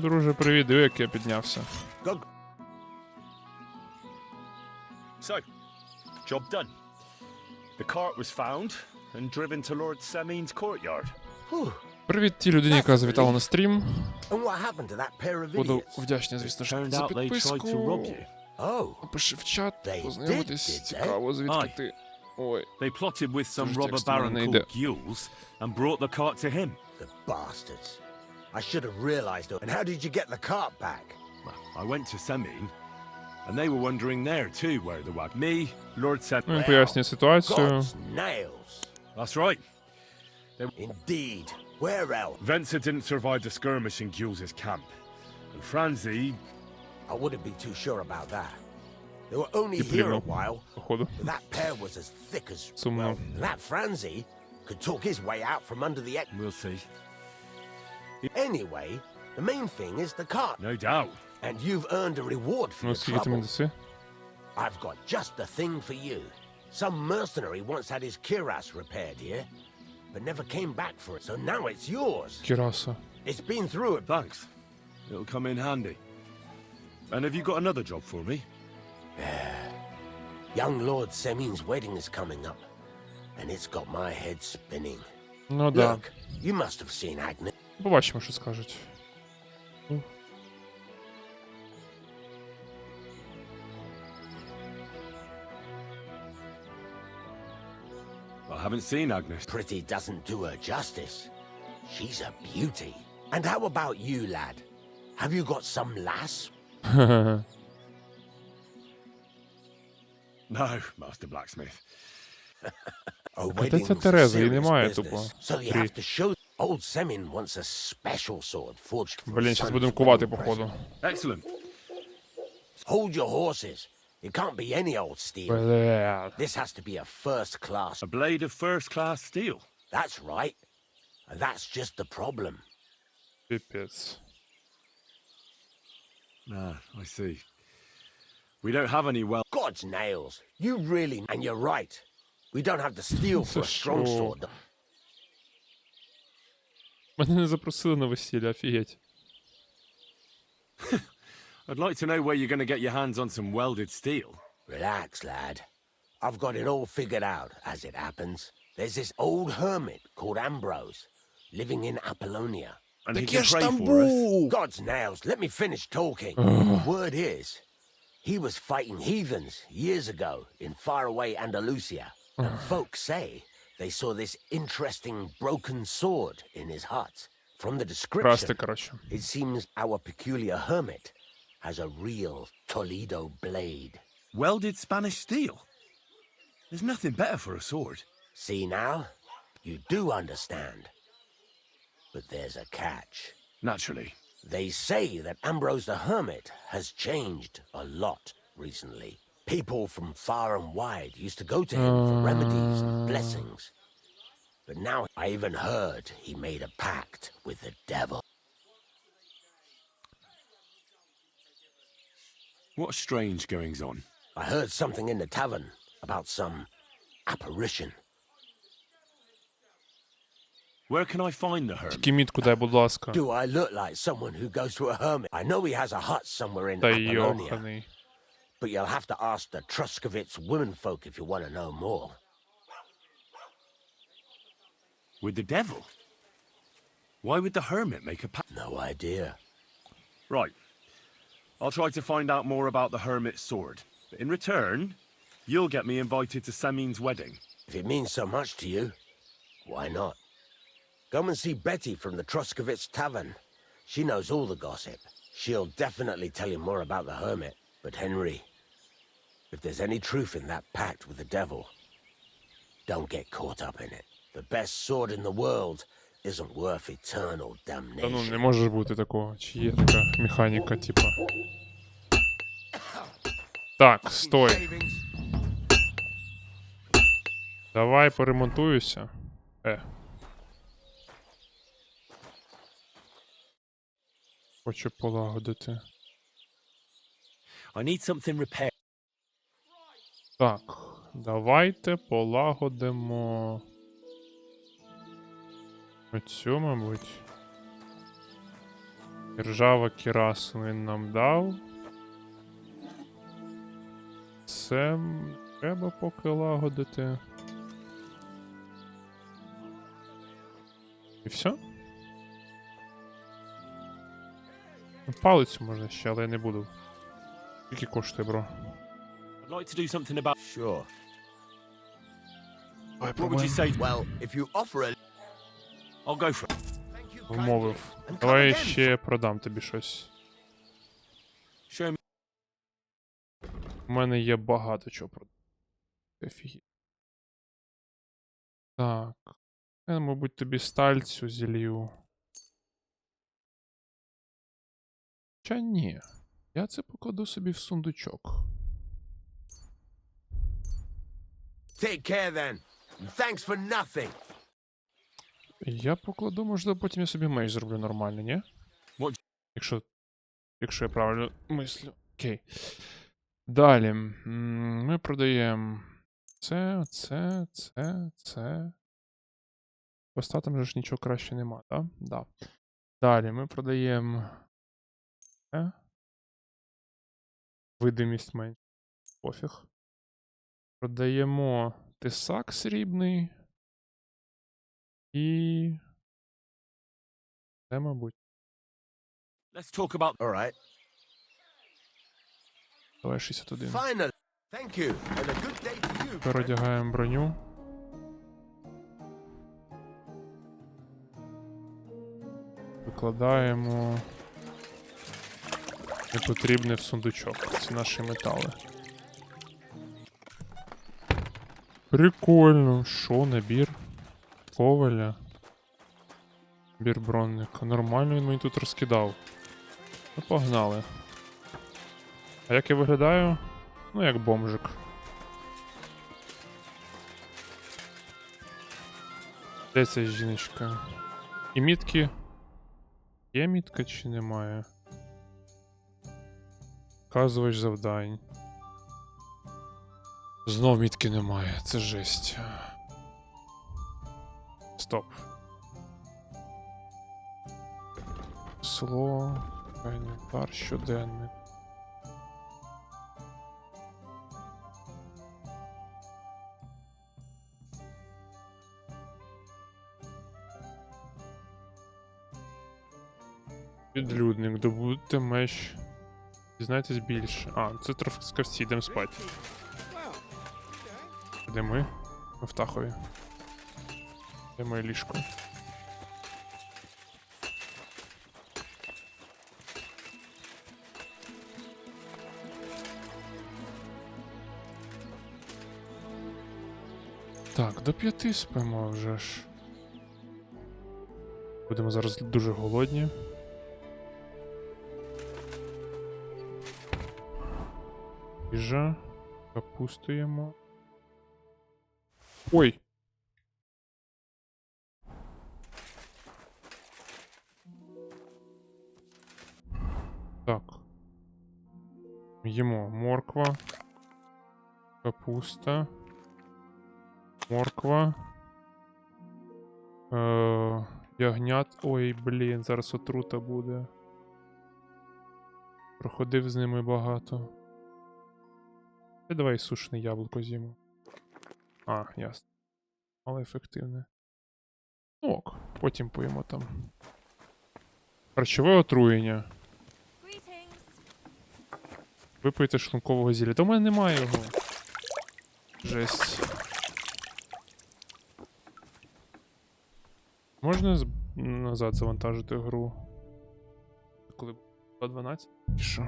друже, привіт, диви, як я піднявся. So, job done. The cart was found and driven to Lord Samin's courtyard. Привіт тій людині, яка завітала на стрім. And what happened to that pair of Буду idiots? вдячний, звісно ж, Turned за out they tried to rob підписку. you. Oh, Напиши в чат, They познайомитись, did, did they? цікаво, звідки Aye. ти. Ой, They plotted with some Дуже robber текстом baron не called йде. Gules and brought the cart to him. the bastards. I should have realized it. And how did you get the cart back? Well, I went to Samin, and they were wondering there too where the wag. Me, Lord ну, він Samin. пояснює ситуацію. God's nails. That's right. Indeed. Where else? Venser didn't survive the skirmish in Gules' camp. And Franzi, I wouldn't be too sure about that. They were only І here a плюнув, while, походу. but that pair was as thick as... Сумно. Well, that Franzi could talk his way out from under the... we'll see. Anyway, the main thing is the cart. No doubt. And you've earned a reward for Ну, your скільки ти мені trouble. даси? I've got just the thing for you. Some mercenary once had his cuirass repaired here, but never came back for it, so now it's yours. Кіраса. It's been through it. Thanks. It'll come in handy. And have you got another job for me? Young Lord Semin's wedding is coming up, and it's got my head spinning. Ну да. Look, you must have seen Agnes. Побачимо, що скажуть. I haven't seen Agnes. Pretty doesn't do her justice. She's a beauty. And how about you, lad? Have you got some lass? No, Master Blacksmith. A Та wedding's це a Тереза, її serious немає тупо. business, so you have to show. Old Semin wants a special sword forged for Блін, his зараз son's будемо кувати, wedding походу. Excellent. present. Hold your horses. It can't be any old steel. Бля. This has to be a first class. A blade of first-class steel. That's right. And that's just the problem. Піпець. Ah, I see. We don't have any well... God's nails. You really... And you're right. We don't have the steel for a strong Що? sword. Мене не запросили на весілля, офігеть. I'd like to know where you're going to get your hands on some welded steel. Relax, lad. I've got it all figured out, as it happens. There's this old hermit called Ambrose, living in Apollonia. And he Так can я ж pray там for us. був! God's nails, let me finish talking. The word is, he was fighting heathens years ago in faraway Andalusia. And folks say they saw this interesting broken sword in his hut. From the Красти, description, коротше. it seems our peculiar hermit has a real Toledo blade. Welded Spanish steel? There's nothing better for a sword. See now? You do understand. But there's a catch. Naturally. They say that Ambrose the Hermit has changed a lot recently. People from far and wide used to go to him for remedies and blessings. But now I even heard he made a pact with the devil. What strange goings on. I heard something in the tavern about some apparition. Where can I find the hermit? Тільки мітку дай, будь ласка. Do I look like someone who goes to a hermit? I know he has a hut somewhere in Та Apollonia. йоханий. But you'll have to ask the Truskovitz womenfolk if you want to know more. With the devil? Why would the hermit make a pact? No idea. Right. I'll try to find out more about the hermit's sword. But in return, you'll get me invited to Samin's wedding. If it means so much to you, why not? Come and see Betty from the Truskovitz Tavern. She knows all the gossip. She'll definitely tell you more about the hermit. But Henry, if there's any truth in that pact with the devil, don't get caught up in it. The best sword in the world isn't worth eternal Та ну, damnation. не може ж бути такого. Чи є така механіка, типа. Так, стой. Давай поремонтуюся. Хочу полагодити. I need something repaired. Так, давайте полагодимо. Оцю, мабуть. Ржава кірасу він нам дав. Це треба поки лагодити. І все? Палицю можна ще, але я не буду. Скільки коштує, бро? I'd like to do something about. Sure. Давай What would you say? Well, if you offer a... I'll go for it. Thank you Вмовив. kindly, and come Давай again. ще продам тобі щось. Show me. У мене є багато чого продати. Офігеть. Так. Я, мабуть, тобі сталь цю зілью. Хоча ні. Я це покладу собі в сундучок. Take care then. And thanks for nothing. Я покладу, можливо, потім я собі меч зроблю нормально, ні? What? Якщо я правильно мислю. Окей. Далі. Ми продаємо це. По статам же ж нічого краще нема, так? Да? Далі ми продаємо це. Видимість менше. Пофіг. Продаємо тисак срібний. І... Це, мабуть. Let's talk about. All right. Давай 61. Finally. Thank you. And a good day to you. Переодягаємо броню. Викладаємо непотрібне в сундучок. Це наші метали. Прикольно. Що, набір? Коваля. Набір бронника. Нормально він мені тут розкидав. Ну, погнали. А як я виглядаю? Ну, як бомжик. Де ця жіночка? І мітки? Є мітка чи немає? Вказувач завдань. Знов мітки немає, це жесть. Стоп. Село, інвентар, щоденник. Підлюдник, добудьте меч. Дізнайтесь більше. А, це трофскавці, йдемо спати. Де ми? Ми в Тахові. Де моє ліжко? Так, до 5 спимо вже ж. Будемо зараз дуже голодні. Їжа. Капустуємо. Ой! Так. Їмо морква. Капуста. Морква. Ягнят. Ой, блін, зараз отрута буде. Проходив з ними багато. І давай сушене яблуко з'їмо. А, ясно. Але ефективне. Ок, потім поїмо там. Харчове отруєння. Випийте шлункового зілля. Та в мене немає його. Жесть. Можна назад завантажити гру? Коли було 12? І що?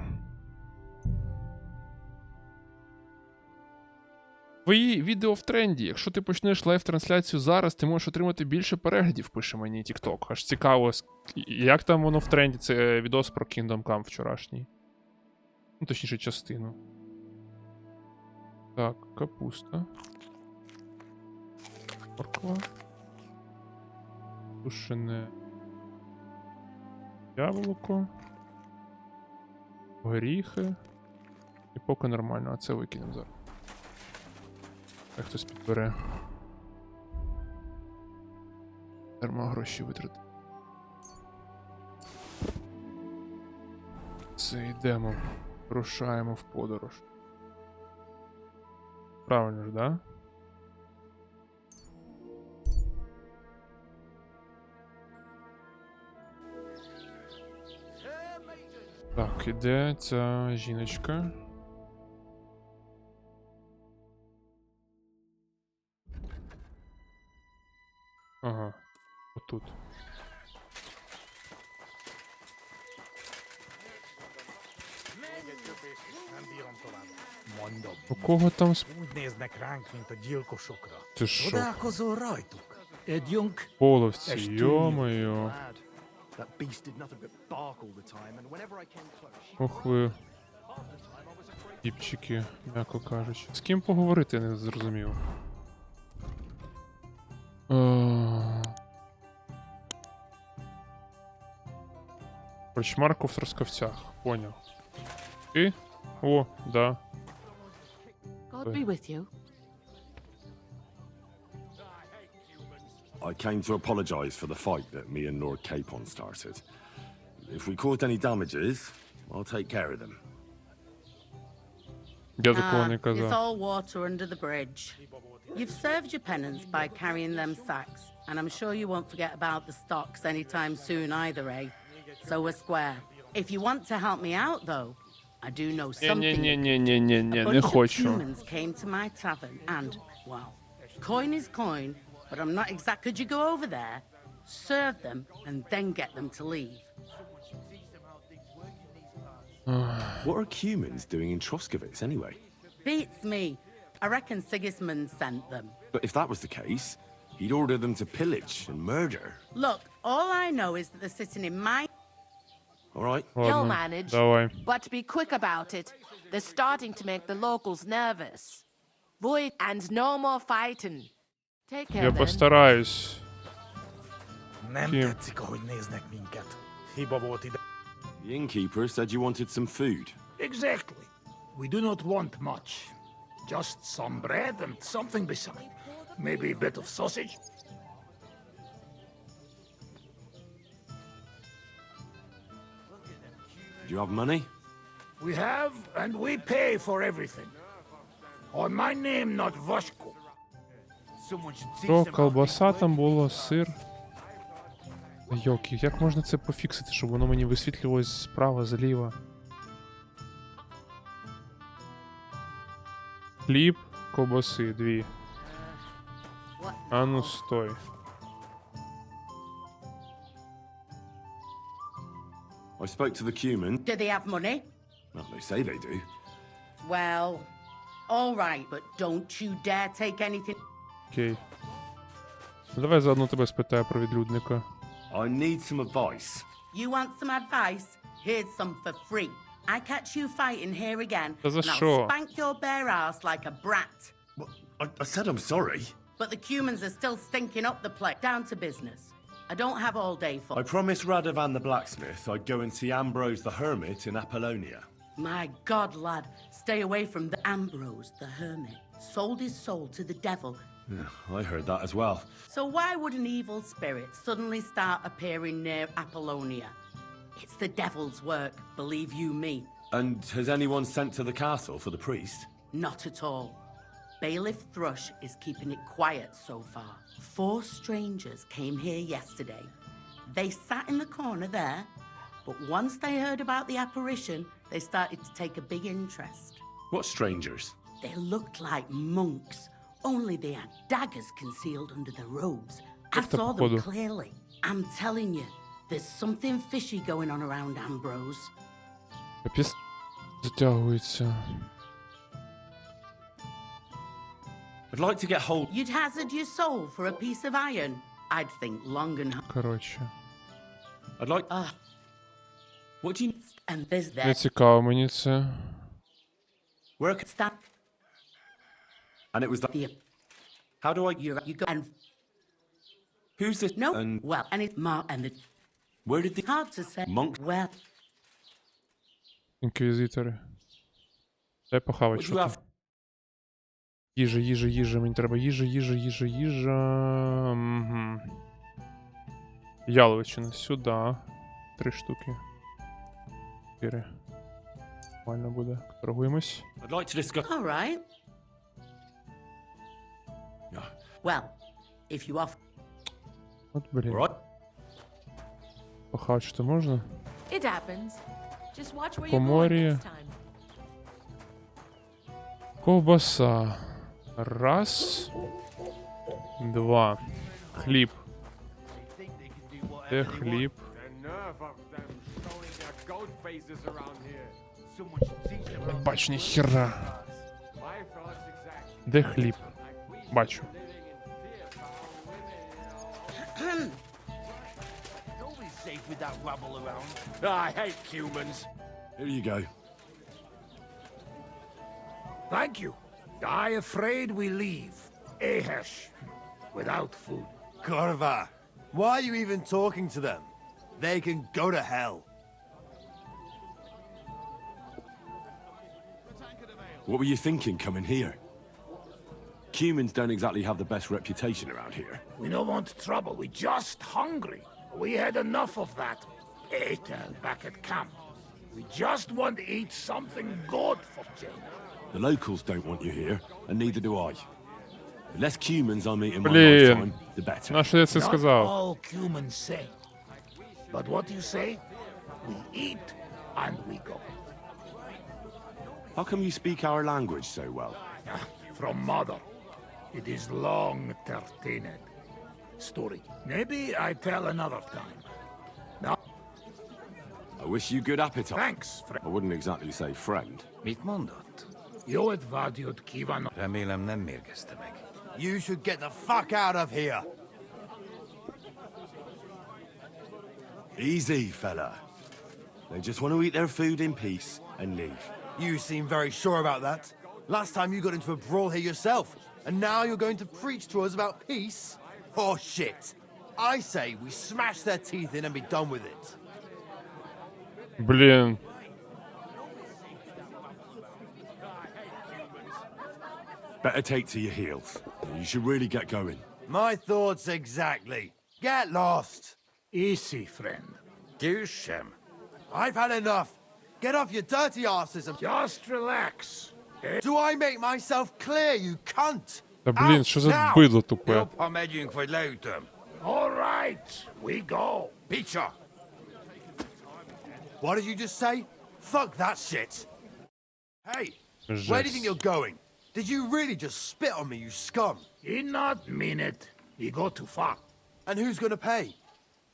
Твої відео в тренді. Якщо ти почнеш лайв-трансляцію зараз, ти можеш отримати більше переглядів, пише мені TikTok. Аж цікаво, як там воно в тренді. Це відос про Kingdom Come вчорашній. Ну, точніше, частину. Так, капуста. Морква. Сушене яблуко. Горіхи. І поки нормально, а це викинемо зараз. Так хтось підбере. Дарма гроші витратити. Все, йдемо. Рушаємо в подорож. Правильно ж, да? Так, іде ця жіночка. Ага, отут. У кого там Úgy néznek ránk, mint a gyilkosokra. Ти що? Csodálkozol rajtuk? Együnk? Половці, Еш ти. йо-моє. Lad, that beast did nothing but bark all the time, and whenever I came close, she Ох ви, тіпчики, м'яко кажучи. З ким поговорити, я не зрозумів. Короче, в Трускавцях, поняв. Ти? О, да. God be with you. I came to apologize for the fight that me and Lord Capon started. If we caused any damages, I'll take care of them. Я такого не It's казав. all water under the bridge. You've served your penance by carrying them sacks, and I'm sure you won't forget about the stocks anytime soon either, eh? So we're square. If you want to help me out, though, I do know something. Ні-ні-ні-ні-ні-ні, A не bunch of хочу. humans came to my tavern, and, well, coin is coin, but I'm not exact. Could you go over there, serve them, and then get them to leave? What are humans doing in Troskovitz anyway? Beats me. I reckon Sigismund sent them. But if that was the case, he'd order them to pillage and murder. Look, all I know is that they're sitting in my All right? He'll Ладно, manage. давай. But be quick about it. They're starting to make the locals nervous. Boy, and no more fighting. Take care Я then. постараюсь. Nem Kim? tetszik, ahogy néznek minket. Hiba volt ide. The innkeeper said you wanted some food. Exactly. We do not want much. Just some bread and something beside. Maybe a bit of sausage. Do you have money? We have, and we pay for everything. On my name, not Vashko. Someone should teach Що, them how колбаса там було, сир. Йоки, як можна це пофіксити, щоб воно мені висвітлювалось справа, зліва? Хліб, ковбаси, 2. А ну стой. I spoke to the Cuman. Do they have money? Well, they say they do. Well, all right, but don't you dare take anything. Окей. Ну давай заодно тебе спитаю про відлюдника. I need some advice. You want some advice? Here's some for free. I catch you fighting here again, Та за and I'll що? spank your bare ass like a brat. Well, I said I'm sorry. But the Cumans are still stinking up the place. Down to business. I don't have all day for. I promised Radovan the blacksmith I'd go and see Ambrose the hermit in Apollonia. My God, lad, stay away from the Ambrose, the hermit. Sold his soul to the devil. Yeah, I heard that as well. So why would an evil spirit suddenly start appearing near Apollonia? It's the devil's work, believe you me. And has anyone sent to the castle for the priest? Not at all. Bailiff Thrush is keeping it quiet so far. 4 strangers came here yesterday. They sat in the corner there, but once they heard about the apparition, they started to take a big interest. What strangers? They looked like monks, only they had daggers concealed under their robes. I Просто saw them походу. clearly. I'm telling you, there's something fishy going on around Ambrose. Капець затягується. I'd like to get hold. You'd hazard your soul for a piece of iron? I'd think long and hard. Коротше. I'd like. What do you? And there's Не that цікаво мені це. Where? stand And it was that. the How do I? you go and Who's this? no And well and it's more and the where did the hard to say monk? well Інквізитори. Дай похавати, What do що you там. have? Їжа, їжа, їжа, мені треба їжа, їжа, їжа, їжа. Угу. Яловичина сюди. 3 штуки. 4. Нормально буде. Торгуємось. I'd like to discuss. All right. Well, if you offer. От, блін. Right. Похавчити можна? It happens. Just watch where По you're going морі. next time. Ковбаса. Раз. Два. Хліб. Де хліб? Не бачу ніхера. Де хліб? Бачу. I hate humans. Here you go. Thank you. I afraid we leave. Ahesh. Without food. Corva, why are you even talking to them? They can go to hell. What were you thinking coming here? Humans don't exactly have the best reputation around here. We don't want trouble. We're just hungry. We had enough of that etel back at camp. We just want to eat something good for change. The locals don't want you here, and neither do I. The less humans I meet in my Блін. lifetime, the better. На що я це Not сказав? all humans say. But what you say, we eat and we go. How come you speak our language so well? From mother. It is long tertinet. Story. Maybe I tell another time. Now, I wish you good appetite. thanks, friend. I wouldn't exactly say friend. Mit mondott? Jót vágyott kívánok. Remélem nem mérgezte meg. You should get the fuck out of here. Easy, fella. They just want to eat their food in peace and leave. You seem very sure about that. Last time you got into a brawl here yourself, and now you're going to preach to us about peace? Oh shit. I say we smash their teeth in and be done with it. Блін. Better take to your heels. You should really get going. My thoughts exactly. Get lost. Easy, friend. Gyssem. I've had enough. Get off your dirty asses and... Just relax. Do I make myself clear, you cunt? Та блін, Out що за now. бидло тупе? Jobb, ha megyünk, vagy leütöm. All right, we go. Picsa! What did you just say? Fuck that shit. Hey, where do you think Жесть. you're going? Did you really just spit on me, you scum? He not mean it. He go too far. And who's gonna pay?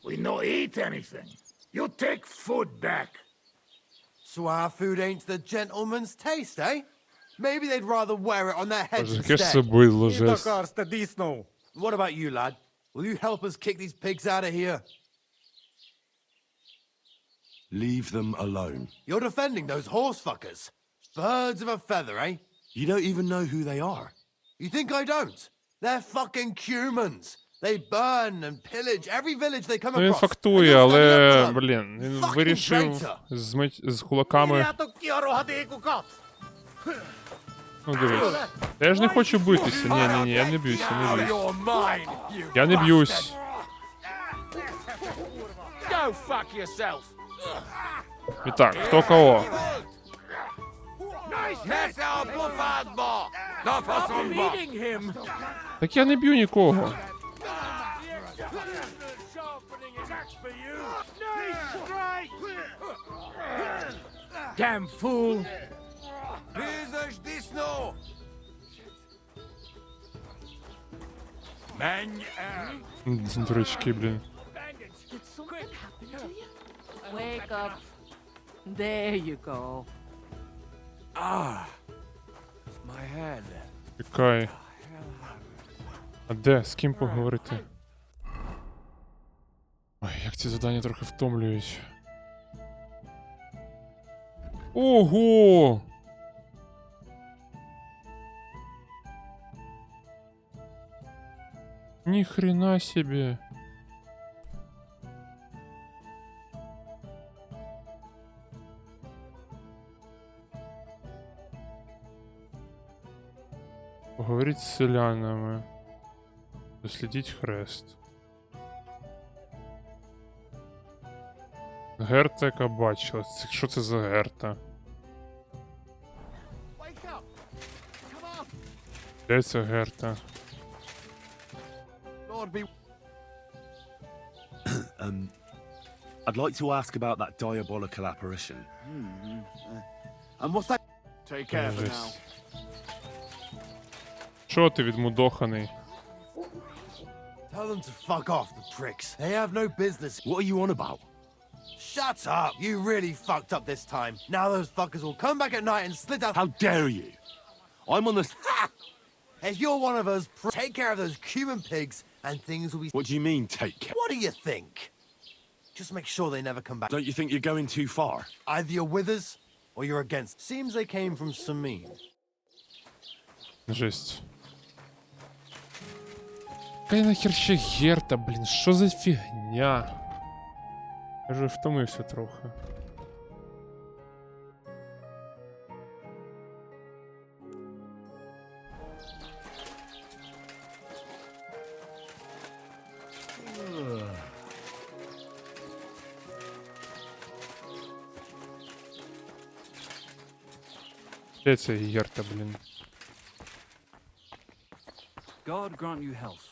We no eat anything. You take food back. So our food ain't the gentleman's taste, eh? Maybe they'd rather wear it on their heads Боже, яке ж це instead. бидло, жесть. What about you, lad? Will you help us kick these pigs out of here? Leave them alone. You're defending those horse fuckers. Birds of a feather, eh? You don't even know who they are. You think I don't? They're fucking humans. They burn and pillage every village they come Ну він across. фактує, And you're standing але, up to them. блін, він Fucking вирішив traitor. з кулаками. Ну дивись. Я ж не хочу битися. Ні, я не б'юся, не б'юсь. You're mine. Я не б'юсь. Go fuck yourself. І так, хто кого? Beating him. Так я не б'ю нікого. Damn fool. Дурачки, блін. Wake up. There you go. Чекай. А де? З ким поговорити? Ой, як ці завдання трохи втомлюють. Ого! Ни хрена себе. Поговорить з селянами. Дослідіть хрест. Герта, яка бачила. Що це за герта? Де це Герта? Lord be. I'd like to ask about that diabolical apparition. And what's that? Take care for now. Жесть. Чо ти відмудоханий? Tell them to fuck off, the pricks. They have no business. What are you on about? Shut up! You really fucked up this time. Now those fuckers will come back at night and slit out. How dare you? I'm on this. If you're one of us, take care of those Cuban pigs, and things will be. What do you mean, take care? What do you think? Just make sure they never come back. Don't you think you're going too far? Either you're with us, or you're against. Seems they came from Samin. Жесть. Кай нахер ще Герта, блін, що за фігня? Я вже втомився трохи. Де це Герта, блін? God grant you health.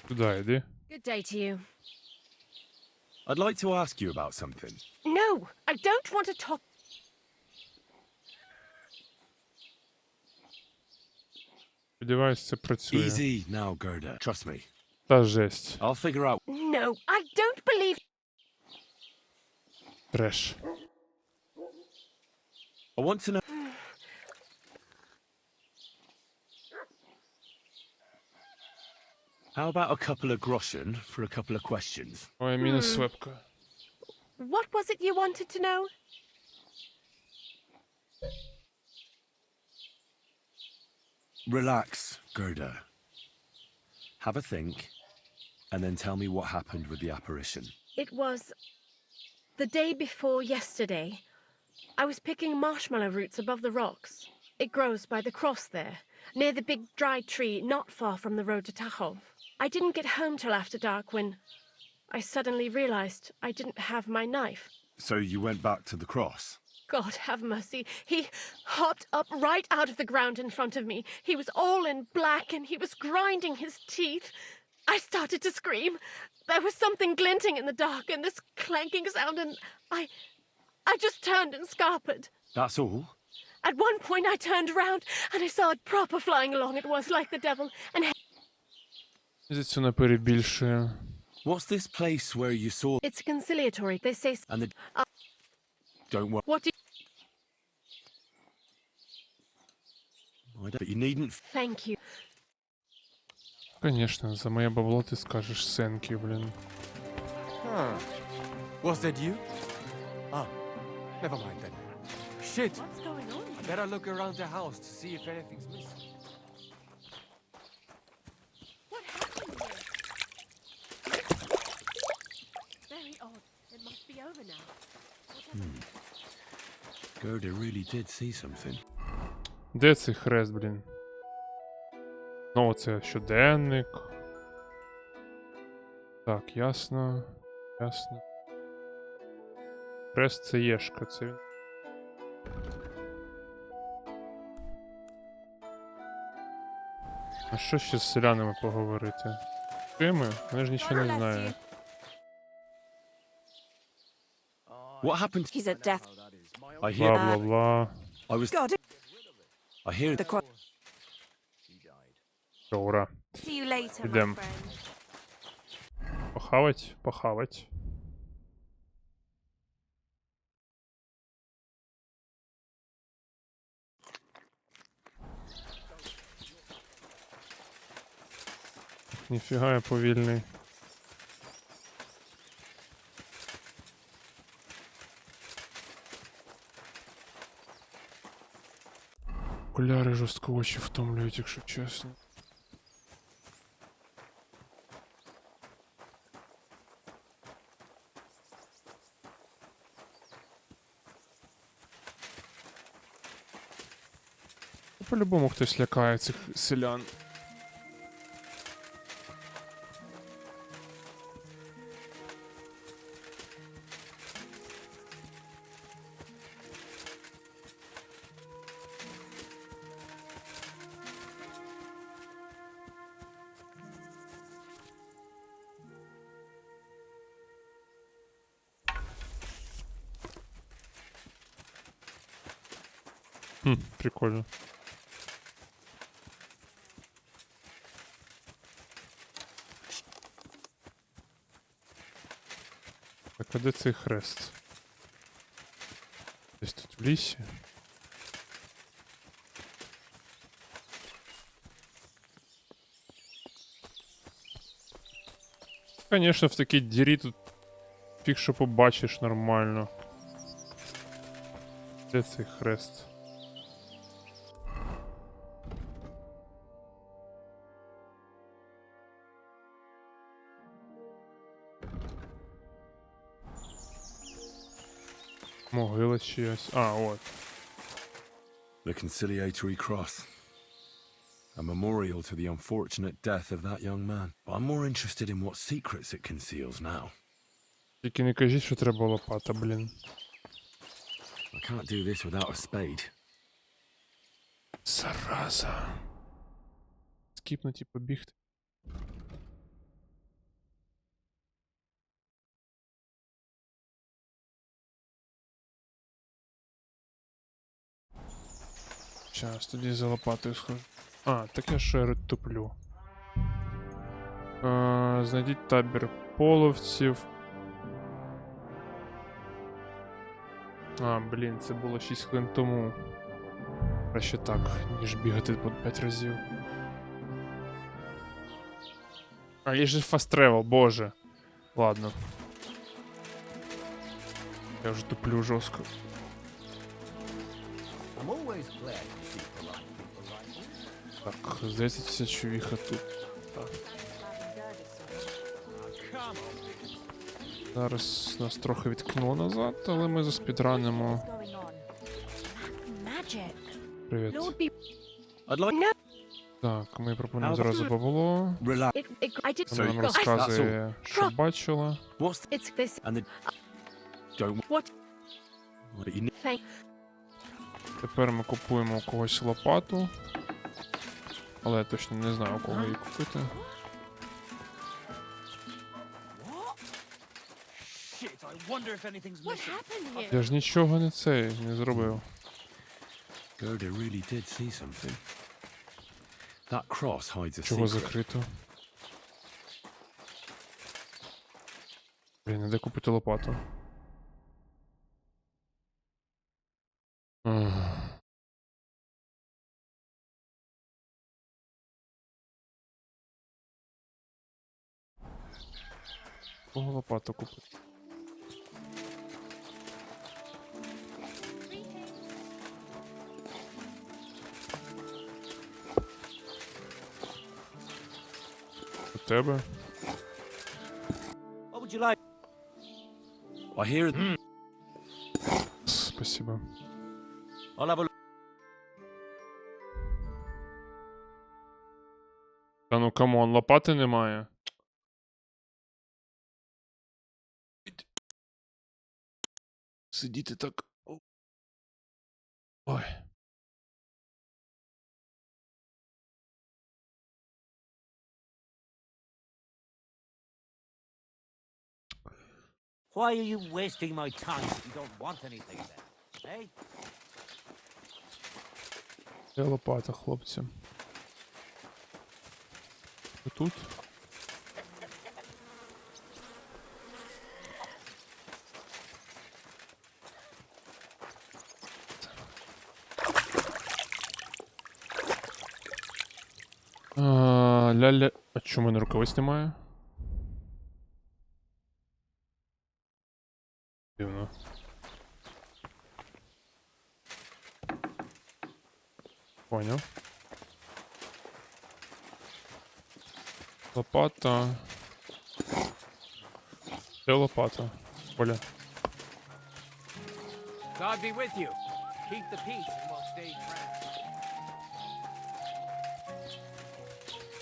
Туди йди. Good day to you. I'd like to ask you about something. No, I don't want to talk. Сподіваюсь, це працює. Easy now, Gerda. Trust me. Та жесть. I'll figure out. No, I don't believe. Треш. I want to know. How about a couple of groschen for a couple of questions? Ой, мінус вебка. What was it you wanted to know? Relax, Gerda. Have a think, and then tell me what happened with the apparition. It was the day before yesterday. I was picking marshmallow roots above the rocks. It grows by the cross there, near the big dry tree not far from the road to Tachov. I didn't get home till after dark when I suddenly realized I didn't have my knife. So you went back to the cross? God have mercy. He hopped up right out of the ground in front of me. He was all in black and he was grinding his teeth. I started to scream. There was something glinting in the dark and this clanking sound and I just turned and scarpered. That's all? At one point I turned around and I saw it proper flying along. It was like the devil and Це не перебільшує. What's this place where you saw... it's conciliatory. They say... And the... Don't worry. What do I don't... But you needn't... Thank you. Конечно, за моє бабло ти скажеш сенки, блін. Was that you? Ah, never mind then. Shit! What's going on? I better look around the house to see if anything's missing. What happened here? Very odd. It must be over now. Gerda really did see something. Де цей хрест, блін? Ну, це щоденник. Так, ясно. Ясно. Хрест це Єшка, це він. А що ще з селянами поговорити? Кими? Вони ж нічого не знають. What happened? He's at death. I hear... Бла-бла-бла. I was... God. I hear... Ура. See you later, Ідем. Похавать? Похавать. Ніфіга я повільний. Окуляри жорстко очі втомлюють, якщо чесно. По-любому хтось лякає цих селян. Прикольно. Так, а де цей хрест? Десь тут в лісі. Конечно, в такій дірі тут фіг що побачиш нормально. Де цей хрест? Могила чиясь. А, от. The conciliatory cross. A memorial to the unfortunate death of that young man. But I'm more interested in what secrets it conceals now. Тільки не кажіть, що треба лопата, блін. I can't do this without a spade. Зараза. Скіпнуть і побігти. Щас, тоді за лопатою схожу. А, так я ще туплю. Знайдіть табір половців. А, блін, це було 6 хвилин тому. Краще так, ніж бігати по 5 разів. А, є же fast travel, боже. Ладно. Я вже туплю жорстко. Так, здається, ця чувіха тут. Так. Зараз нас трохи відкинуло назад, але ми заспідранимо. Привіт. Так, ми пропонуємо зразу бабло. Вона нам розказує, що бачила. Тепер ми купуємо у когось лопату. Але я точно не знаю, у кого її купити. Я ж нічого не зробив. Gerda really did see something. That cross hides a Чого secret. закрито? Блін, де купити лопату? Кого лопату купити? У тебе? I hear. Спасибо. Та ну камон, лопати немає. Сидіти так. Ой. Why are you wasting my time if you don't want anything then? Eh? Де лопата, хлопці? Ви тут? Ля-ля... А чому в мене рукавиць немає? Дивно. Понял. Лопата. Де лопата? Оля. God be with you. Keep the peace and we'll stay friends.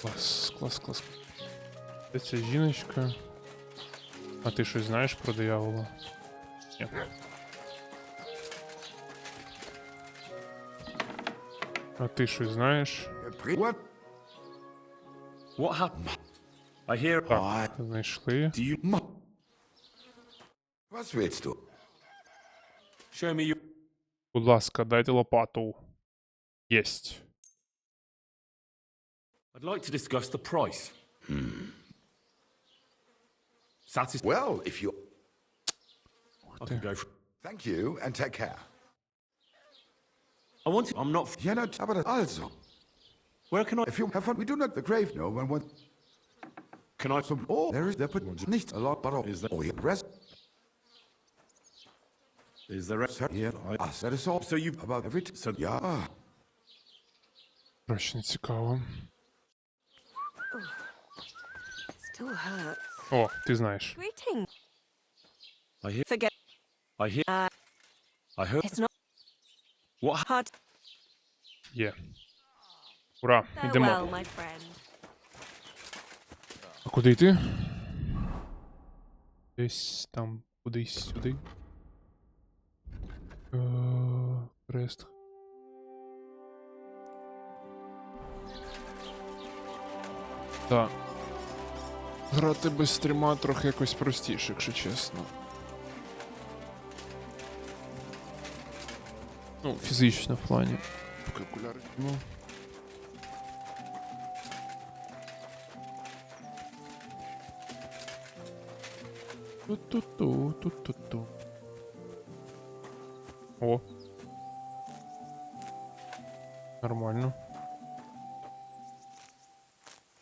Клас, клас, клас. Де ця жіночка? А ти щось знаєш про диявола? Ні. А ти щось знаєш? What? What happened? I hear. Так, знайшли. Do you? Was willst du? Show me your. Будь ласка, дайте лопату. Єсть. I'd like to discuss the price. Well, if you... I could go for... Thank you, and take care. I want to... I'm not... Ja, not, aber also. Where can I... If you have fun, we do not the grave, no one would... Can I... Some... Oh, there is the put... Nicht a lot, but... Is there... Oh, yeah, rest... Is there... Yeah, that is all. So you... About every... So, yeah. Краще не цікаво. Still hurts. О, ти знаєш. Greeting. I hear... Forget. I hear... I heard... It's not What? hard. Є. Ура, йдемо. Farewell, my friend. А куди йти? Десь там, кудись сюди. Крест. Так. Грати без стріма трохи якось простіше, якщо чесно. Ну, фізично в плані. Поки окуляри візьму. Ту-ту-ту, ту-ту-ту. О. Нормально.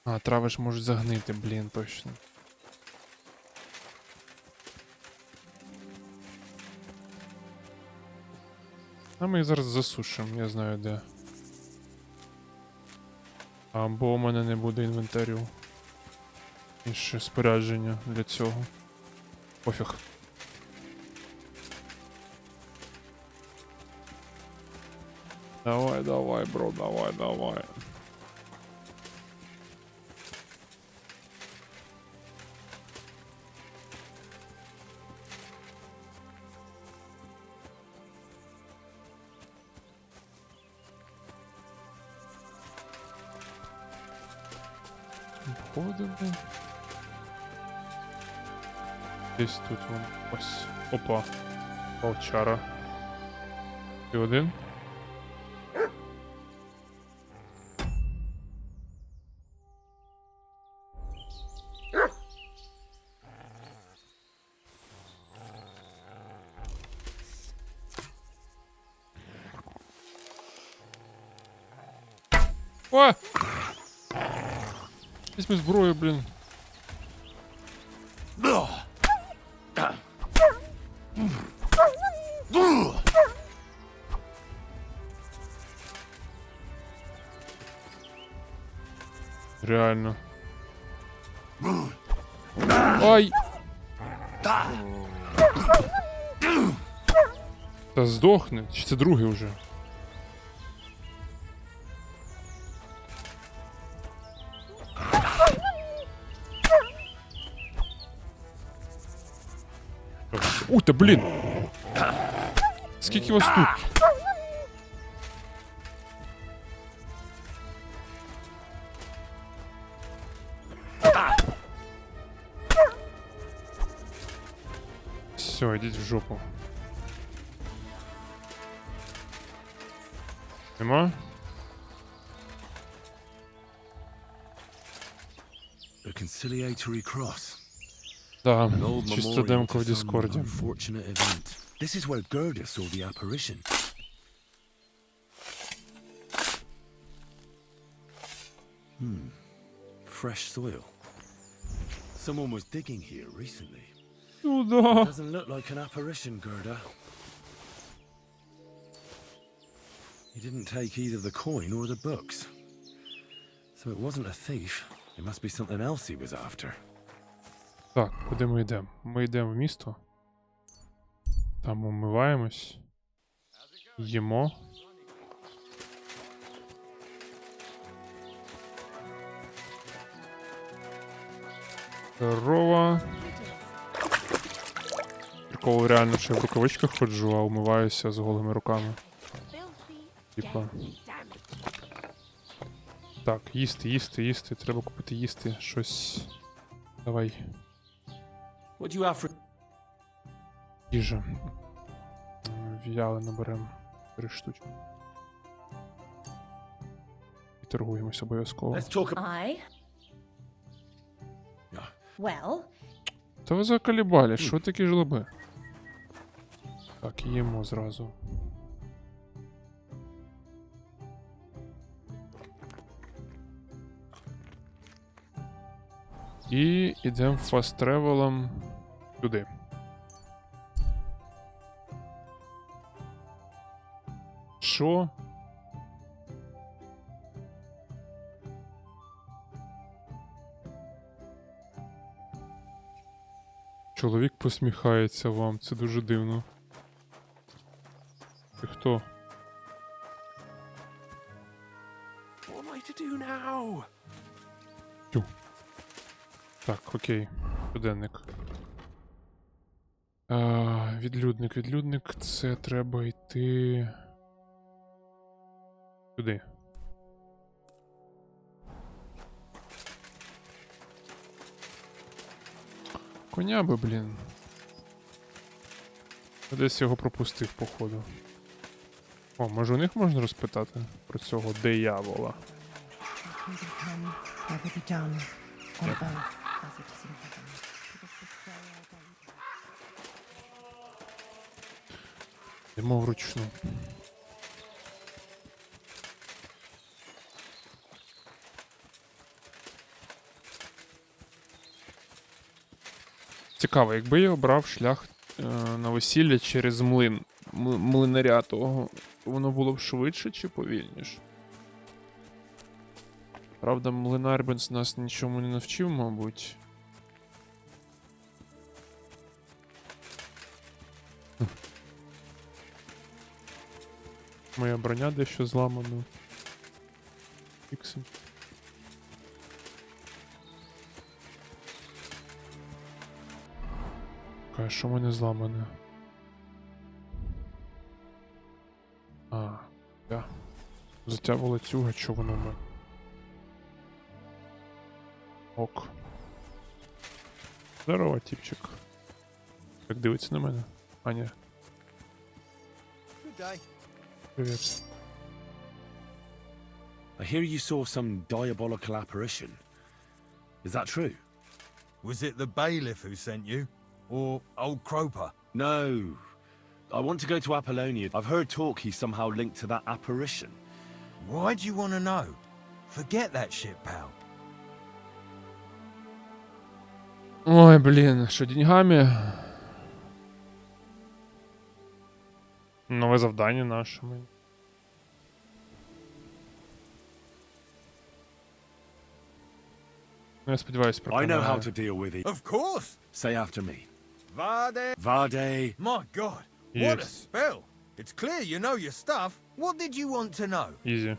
А, трави ж можуть загнити, блін, точно. А ми їх зараз засушимо, я знаю де. Або у мене не буде інвентарю. І ще спорядження для цього. Пофіг. Давай, давай, бро, давай, давай. Обходимо. Десь тут вон. Ось. Опа. Волчара. Ти один? О! Візьми зброю, блін. Реально. Ай! Та здохне, чи це другий уже? Уй, та блін! Скільки вас тут? Все, йдіть в жопу. Нема? The conciliatory cross. Да, чисто демка в Дискорді. This is where Gerda saw the apparition. Fresh soil. Someone was digging here recently. Ну да. Doesn't look like an apparition, Gerda. He didn't take either the coin or the books. So it wasn't a thief. It must be something else he was after. Так, куди ми йдемо? Ми йдемо в місто. Там умиваємось. Їмо. Здорово. Прикол реально, що я в рукавичках ходжу, а умиваюся з голими руками. Типа. Так, їсти. Треба купити їсти. Щось. Давай. What do you have for... Їжа. В'яли наберемо 3 штучки. торгуємось обов'язково. Let's talk about... I? Well, Та ви заколебали, що такі жлоби? Так, їмо зразу. І йдемо фаст-тревелом туди. Що? Чоловік посміхається вам, це дуже дивно. Ти хто? What am I to do now? Тю. Так, окей. Щоденник. Відлюдник. Це треба йти... Сюди. Коня би, блін. Я десь його пропустив, походу. О, може у них можна розпитати про цього диявола? Йдемо вручну. Цікаво, якби я обрав шлях на весілля через млинаря того, воно було б швидше чи повільніше? Правда, млинар би нас нічому не навчив, мабуть. Моя броня дещо зламана. Фіксим. Окей, що в мене зламане? Я. Затягувала цюга, що воно в мене? Ок. Здорово, типчик. Як дивиться на мене? А, ні. Привіт. I hear you saw some diabolical apparition. Is that true? Was it the bailiff who sent you? Or old Croper? No. I want to go to Apollonia. I've heard talk he's somehow linked to that apparition. Why do you want to know? Forget that shit, pal. Ой, блін, що деньгами? Нове завдання наше. Ну, я сподіваюсь, I know how to deal with it. Of course! Say after me. Vade. Vade. My God, what a spell! It's clear you know your stuff. What did you want to know? Easy.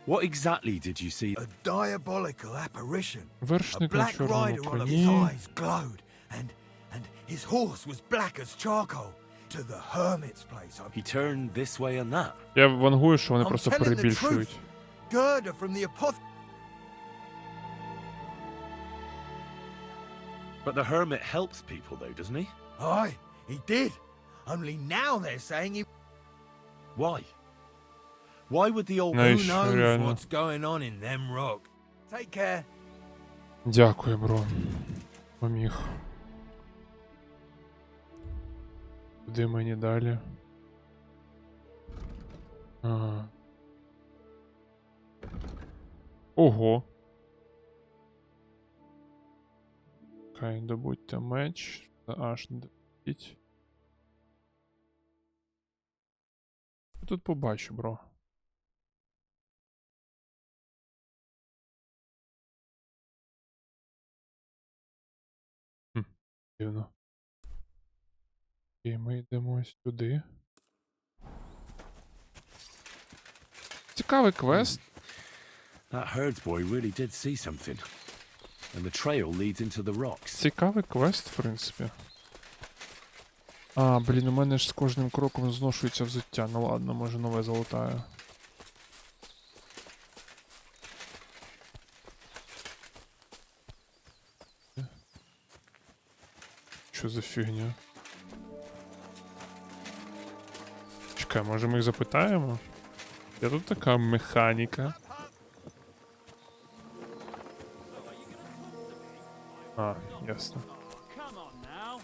What exactly did you see? A diabolical apparition. A Вершник на black чорному rider on his коні. eyes glowed, and his horse was black as charcoal. To the hermit's place. He turned this way and that. Я вангую, що вони I'm просто telling the перебільшують. truth. Gerda from the apothecary. But the hermit helps people though, doesn't he? Aye, he did. Only now they're saying he... Why? Why would the old... Who Навіщо, knows реально? what's going on in them rock. Take care. Дякую, бро. Поміг. Куди мені далі? Ага. Ого. Окей, добудьте меч. Аж добудіть. Що тут побачу, бро? Дивно. І ми йдемо сюди. Цікавий квест. That herds boy really did see something. And the trail leads into the rocks. Цікавий квест, в принципі. А, блін, у мене ж з кожним кроком зношується взуття. Ну ладно, може нове залутаю. Що за фігня? Чекай, може ми їх запитаємо? Я тут така механіка. А, ясно. Come on now.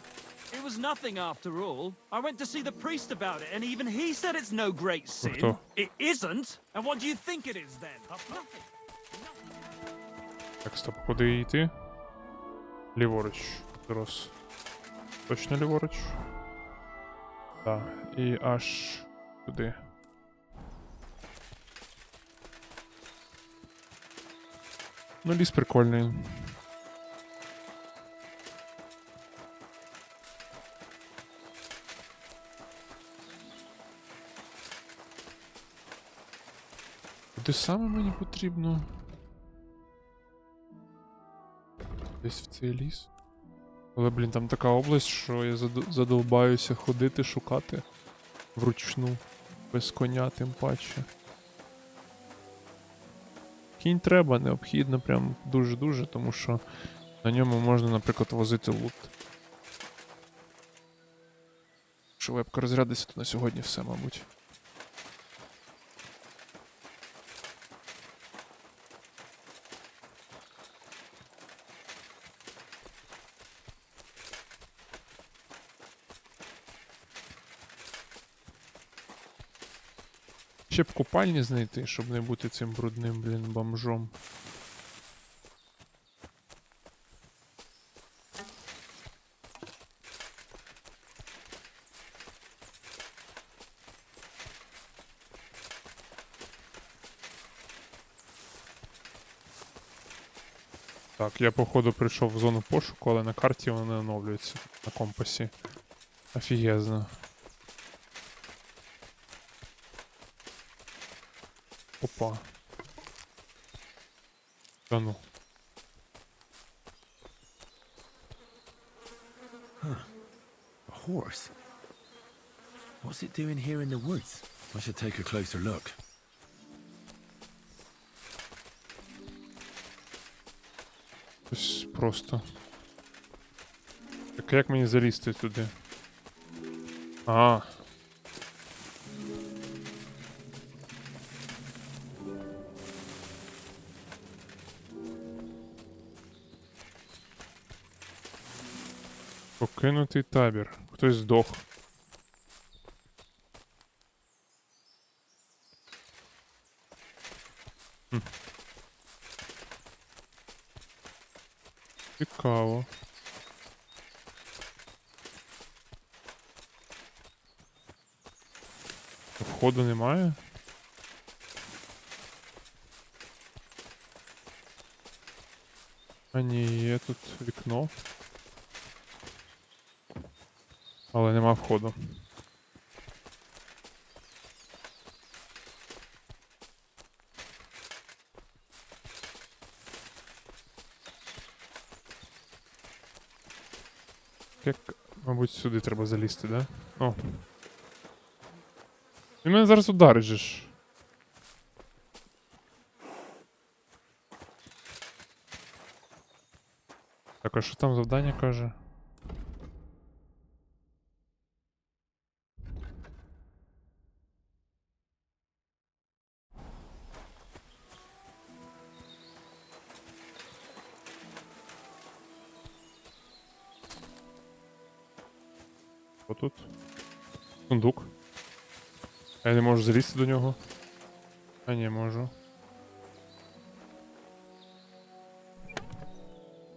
It was nothing after all. I went to see the priest about it, and even he said it's no great sin. Хто? It isn't. And what do you think it is then? Nothing. Так, стоп, куди йти? Ліворуч. Зараз. Точно ліворуч? Так, і аж туди. Ну, ліс прикольний. Куди саме мені потрібно? Десь в цей ліс. Але, блін, там така область, що я задовбаюся ходити, шукати вручну. Без коня, тим паче. Кінь треба, необхідно, прям дуже-дуже, тому що на ньому можна, наприклад, возити лут. Якщо вебка розрядиться, то на сьогодні все, мабуть. Ще б купальні знайти, щоб не бути цим брудним, блін, бомжом. Так, я походу прийшов в зону пошуку, але на карті вона не оновлюється. На компасі. Офігезно. Опа. Да ну. Huh. A horse? What's it doing here in the woods? I should take a closer look. Ось просто. Так як мені залізти туди? А. Покинутий табір. Хтось здох. Хм. Цікаво. Входу немає? А ні, є тут вікно. Але нема входу. Як, мабуть, сюди треба залізти, да? О. Він мене зараз ударить же ж. Так, а що там завдання каже? Отут. Сундук. А я не можу залізти до нього. А не можу.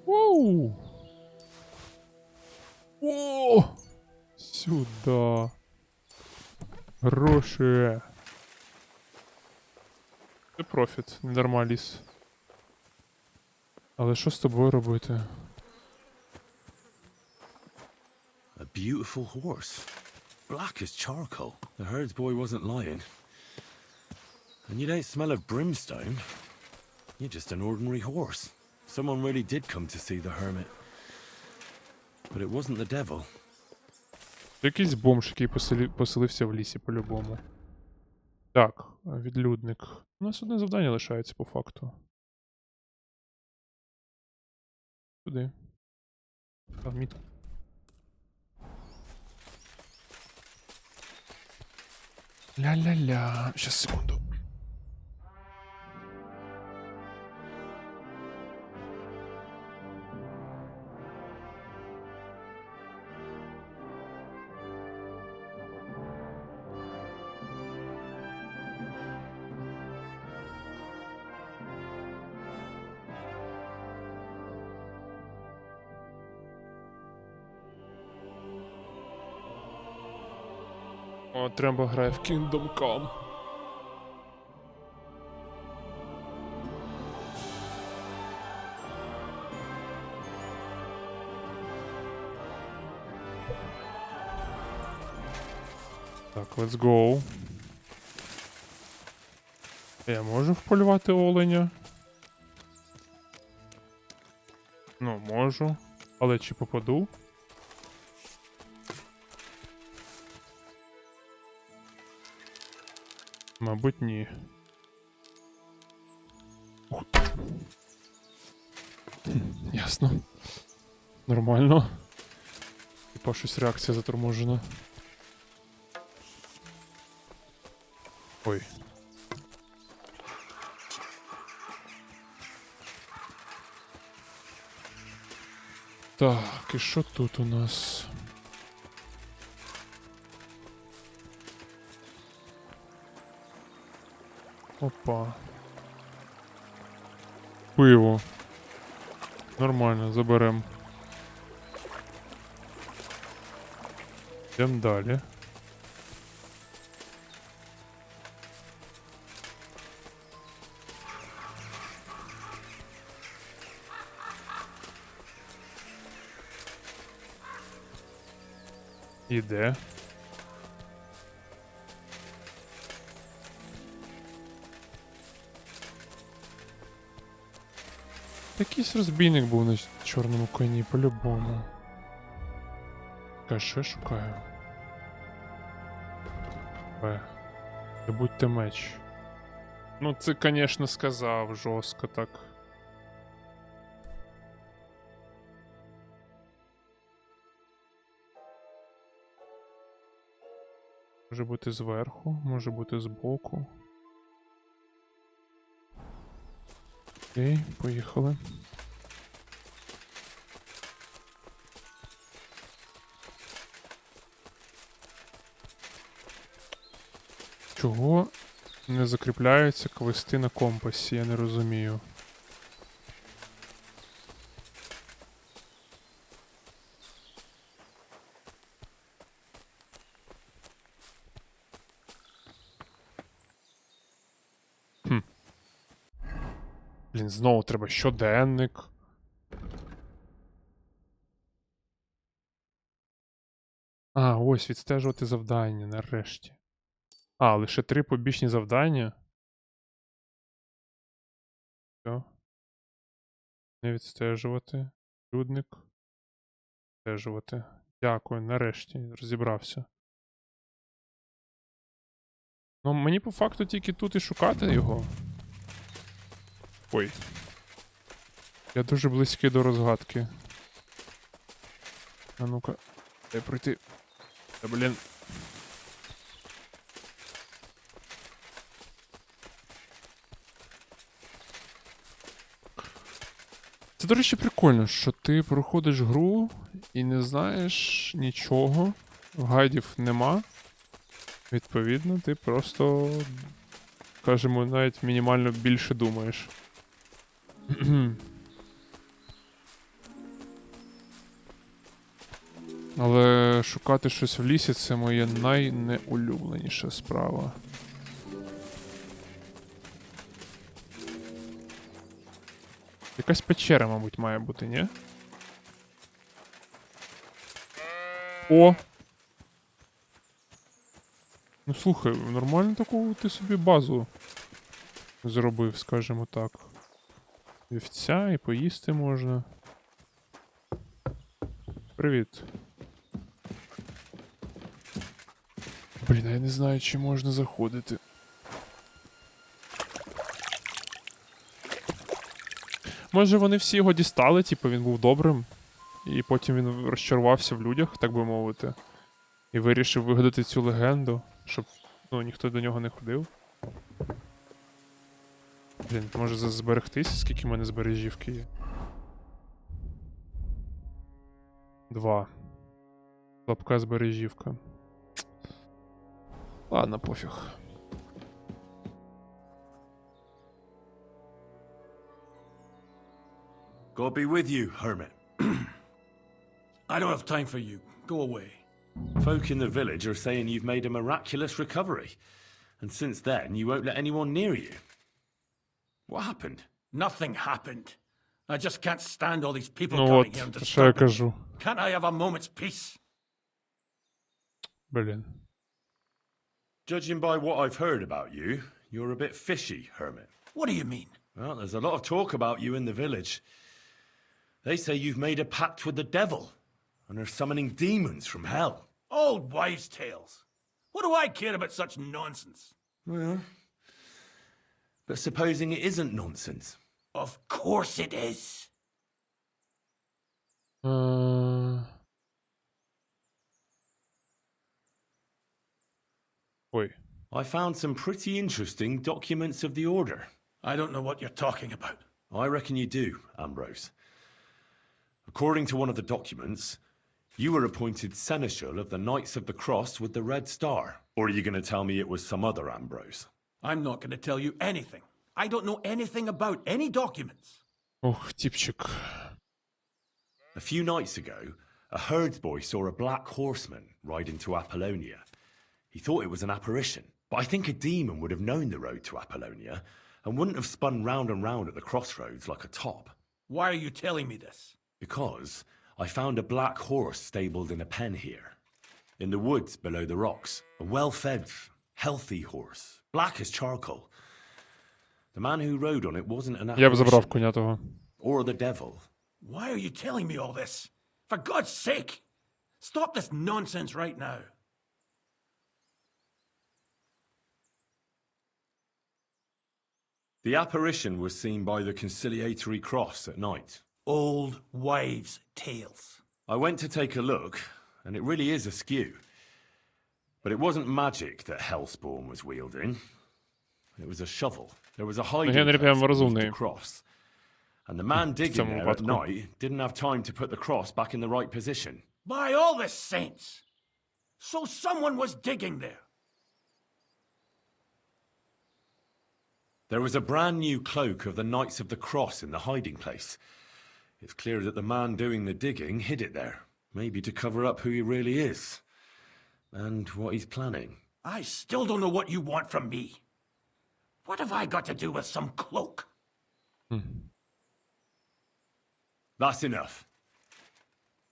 Оу! О! Сюда. Гроші. Це профіт, не дарма ліс. Але що з тобою робити? A beautiful horse. Black as charcoal. The herds boy wasn't lying. And you don't smell of brimstone. You're just an ordinary horse. Someone really did come to see the hermit. But it wasn't the devil. Якийсь бомж, який поселився в лісі по-любому. Так, відлюдник. У нас одне завдання лишається по факту. Туди. Так, мітку. Ля-ля-ля. Щас, секунду. О, Трембо грає в Kingdom Come. Так, let's go. Я можу вполювати оленя? Ну, можу. Але чи попаду? Мабуть, ні. Ух. Ясно. Нормально. Типа щось реакція заторможена. Ой. Так, і що тут у нас? Опа. Пиво. Нормально, заберем. Йдемо далі. Іде. Якийсь розбійник був на чорному коні, по-любому. Так, що я шукаю? Забудьте меч. Ну, це, конечно, сказав жорстко так. Може бути зверху, може бути збоку. Окей, поїхали. Чого не закріпляються квести на компасі, я не розумію. Блін, знову треба щоденник. А, ось, відстежувати завдання, нарешті. А, лише 3 побічні завдання. Все. Не відстежувати. Людник. Відстежувати. Дякую, нарешті, розібрався. Ну, мені по факту тільки тут і шукати його. Ой. Я дуже близький до розгадки. А ну-ка. Дай пройти. Та, блін. Це, до речі, прикольно, що ти проходиш гру і не знаєш нічого. Гайдів нема. Відповідно, ти просто, скажімо, навіть мінімально більше думаєш. Але шукати щось в лісі — це моя найнеулюбленіша справа. Якась печера, мабуть, має бути, ні? О! Ну слухай, нормально таку ти собі базу зробив, скажімо так. Вівця і поїсти можна. Привіт. Блін, я не знаю, чи можна заходити. Може вони всі його дістали, типу він був добрим, і потім він розчарувався в людях, так би мовити. І вирішив вигадати цю легенду, щоб, ну, ніхто до нього не ходив. Блін, може зберегтися, скільки в мене збережівки є? 2. Слабка збережівка. Ладно, пофіг. God be with you, hermit. I don't have time for you. Go away. Folk in the village are saying you've made a miraculous recovery. And since then, you won't let anyone near you. What happened? Nothing happened. I just can't stand all these people Ну coming here and от, що я disturbing. кажу. Can't I have a moment's peace? Блін. Judging by what I've heard about you, you're a bit fishy, Hermit. What do you mean? Well, there's a lot of talk about you in the village. They say you've made a pact with the devil, and are summoning demons from hell. Old wives' tales. What do I care about such nonsense? Well, but supposing it isn't nonsense. Of course it is. Ой. I found some pretty interesting documents of the Order. I don't know what you're talking about. I reckon you do, Ambrose. According to one of the documents, you were appointed Seneschal of the Knights of the Cross with the Red Star. Or are you going to tell me it was some other Ambrose? I'm not going to tell you anything. I don't know anything about any documents. Ох, типчик. A few nights ago, a herdsboy saw a black horseman ride into Apollonia. He thought it was an apparition, but I think a demon would have known the road to Apollonia and wouldn't have spun round and round at the crossroads like a top. Why are you telling me this? Because I found a black horse stabled in a pen here, in the woods below the rocks. A well-fed, healthy horse, black as charcoal. The man who rode on it wasn't an Я б забрав apparition коня того. or the devil. Why are you telling me all this? For God's sake! Stop this nonsense right now. The apparition was seen by the conciliatory cross at night. Old wives' tales. I went to take a look, and it really is askew. But it wasn't magic that Hellspawn was wielding. It was a shovel. There was a hiding Генрі place прям beneath the розумний. cross. And the man digging цьому there at випадку. night didn't have time to put the cross back in the right position. By all the saints! So someone was digging there. There was a brand new cloak of the Knights of the Cross in the hiding place. It's clear that the man doing the digging hid it there, maybe to cover up who he really is, and what he's planning. I still don't know what you want from me. What have I got to do with some cloak? That's enough.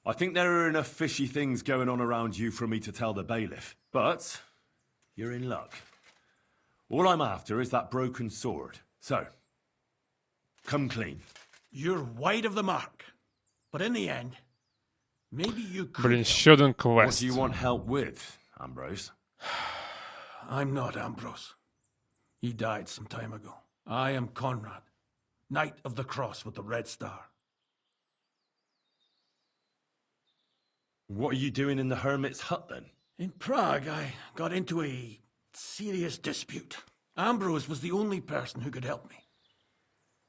I think there are enough fishy things going on around you for me to tell the bailiff, but you're in luck. All I'm after is that broken sword. So, come clean. You're wide of the mark. But in the end, maybe you could... Блін, ще один What квест. do you want help with, Ambrose? I'm not Ambrose. He died some time ago. I am Conrad, Knight of the Cross with the Red Star. What are you doing in the hermit's hut then? In Prague, I got into a serious dispute. Ambrose was the only person who could help me.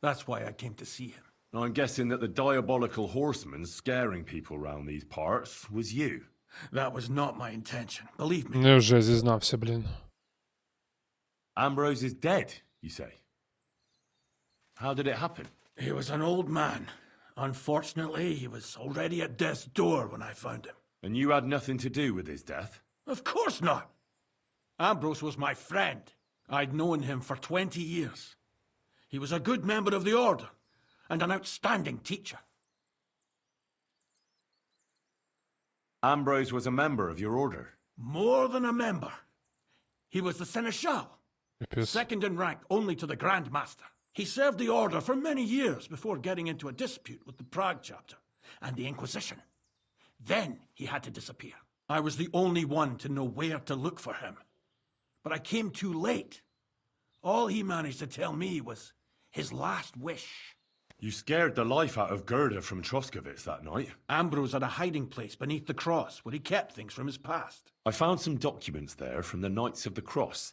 That's why I came to see him. I'm guessing that the diabolical horseman scaring people round these parts was you. That was not my intention, believe me. Невже зізнався, блін. Ambrose is dead, you say? How did it happen? He was an old man. Unfortunately, he was already at death's door when I found him. And you had nothing to do with his death? Of course not. Ambrose was my friend. I'd known him for 20 years. He was a good member of the Order and an outstanding teacher. Ambrose was a member of your order? More than a member. He was the Seneschal, second in rank only to the Grand Master. He served the Order for many years before getting into a dispute with the Prague chapter and the Inquisition. Then he had to disappear. I was the only one to know where to look for him. But I came too late. All he managed to tell me was his last wish. You scared the life out of Gerda from Troskovitz that night. Ambrose had a hiding place beneath the cross where he kept things from his past. I found some documents there from the Knights of the Cross.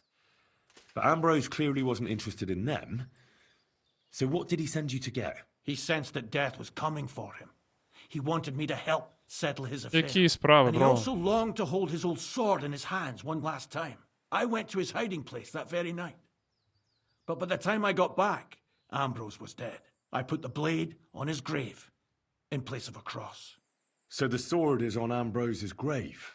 But Ambrose clearly wasn't interested in them. So what did he send you to get? He sensed that death was coming for him. He wanted me to help settle his affair. Які справи, And he бро? also longed to hold his old sword in his hands one last time. I went to his hiding place that very night. But by the time I got back, Ambrose was dead. I put the blade on his grave in place of a cross. So the sword is on Ambrose's grave.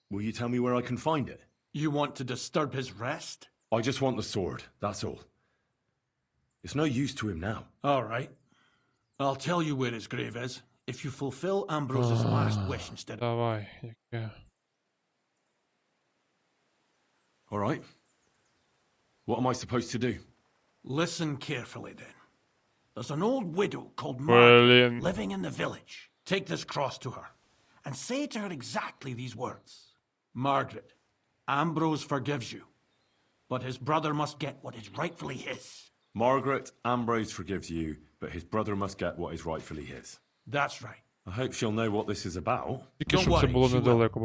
Will you tell me where I can find it? You want to disturb his rest? I just want the sword, that's all. It's no use to him now. All right. I'll tell you where his grave is, if you fulfill Ambrose's last wish instead of... Давай, яке. All right. What am I supposed to do? Listen carefully, then. There's an old widow called Margaret Блін. living in the village. Take this cross to her, and say to her exactly these words. Margaret, Ambrose forgives you, but his brother must get what is rightfully his. Margaret, Ambrose forgives you, but his brother must get what is rightfully his. That's right. I hope she'll know what this is about. Тільки Don't щоб це worry, було she will. недалеко,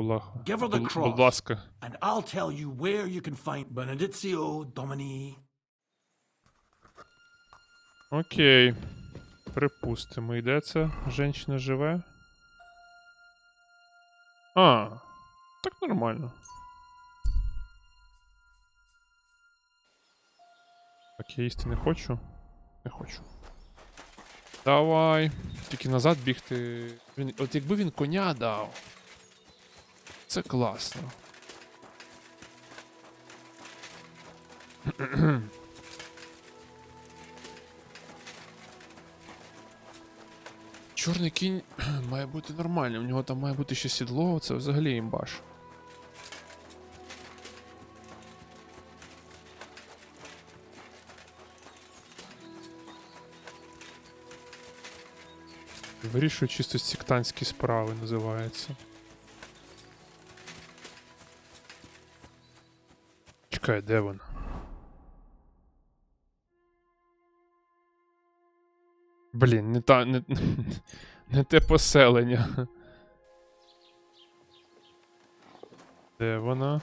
Give her the будь cross, ласка. and I'll tell you where you can find Benedictio Domini. Окей. Припустимо, і де ця жінка живе? А, так нормально. Так, я їсти не хочу. Не хочу. Давай. Тільки назад бігти. От якби він коня дав. Це класно. Чорний кінь має бути нормальним. У нього там має бути ще сідло, це взагалі імбаш. Вирішую чисто сектантські справи, називається. Чекай, де вона? Блін, не те поселення. Де вона?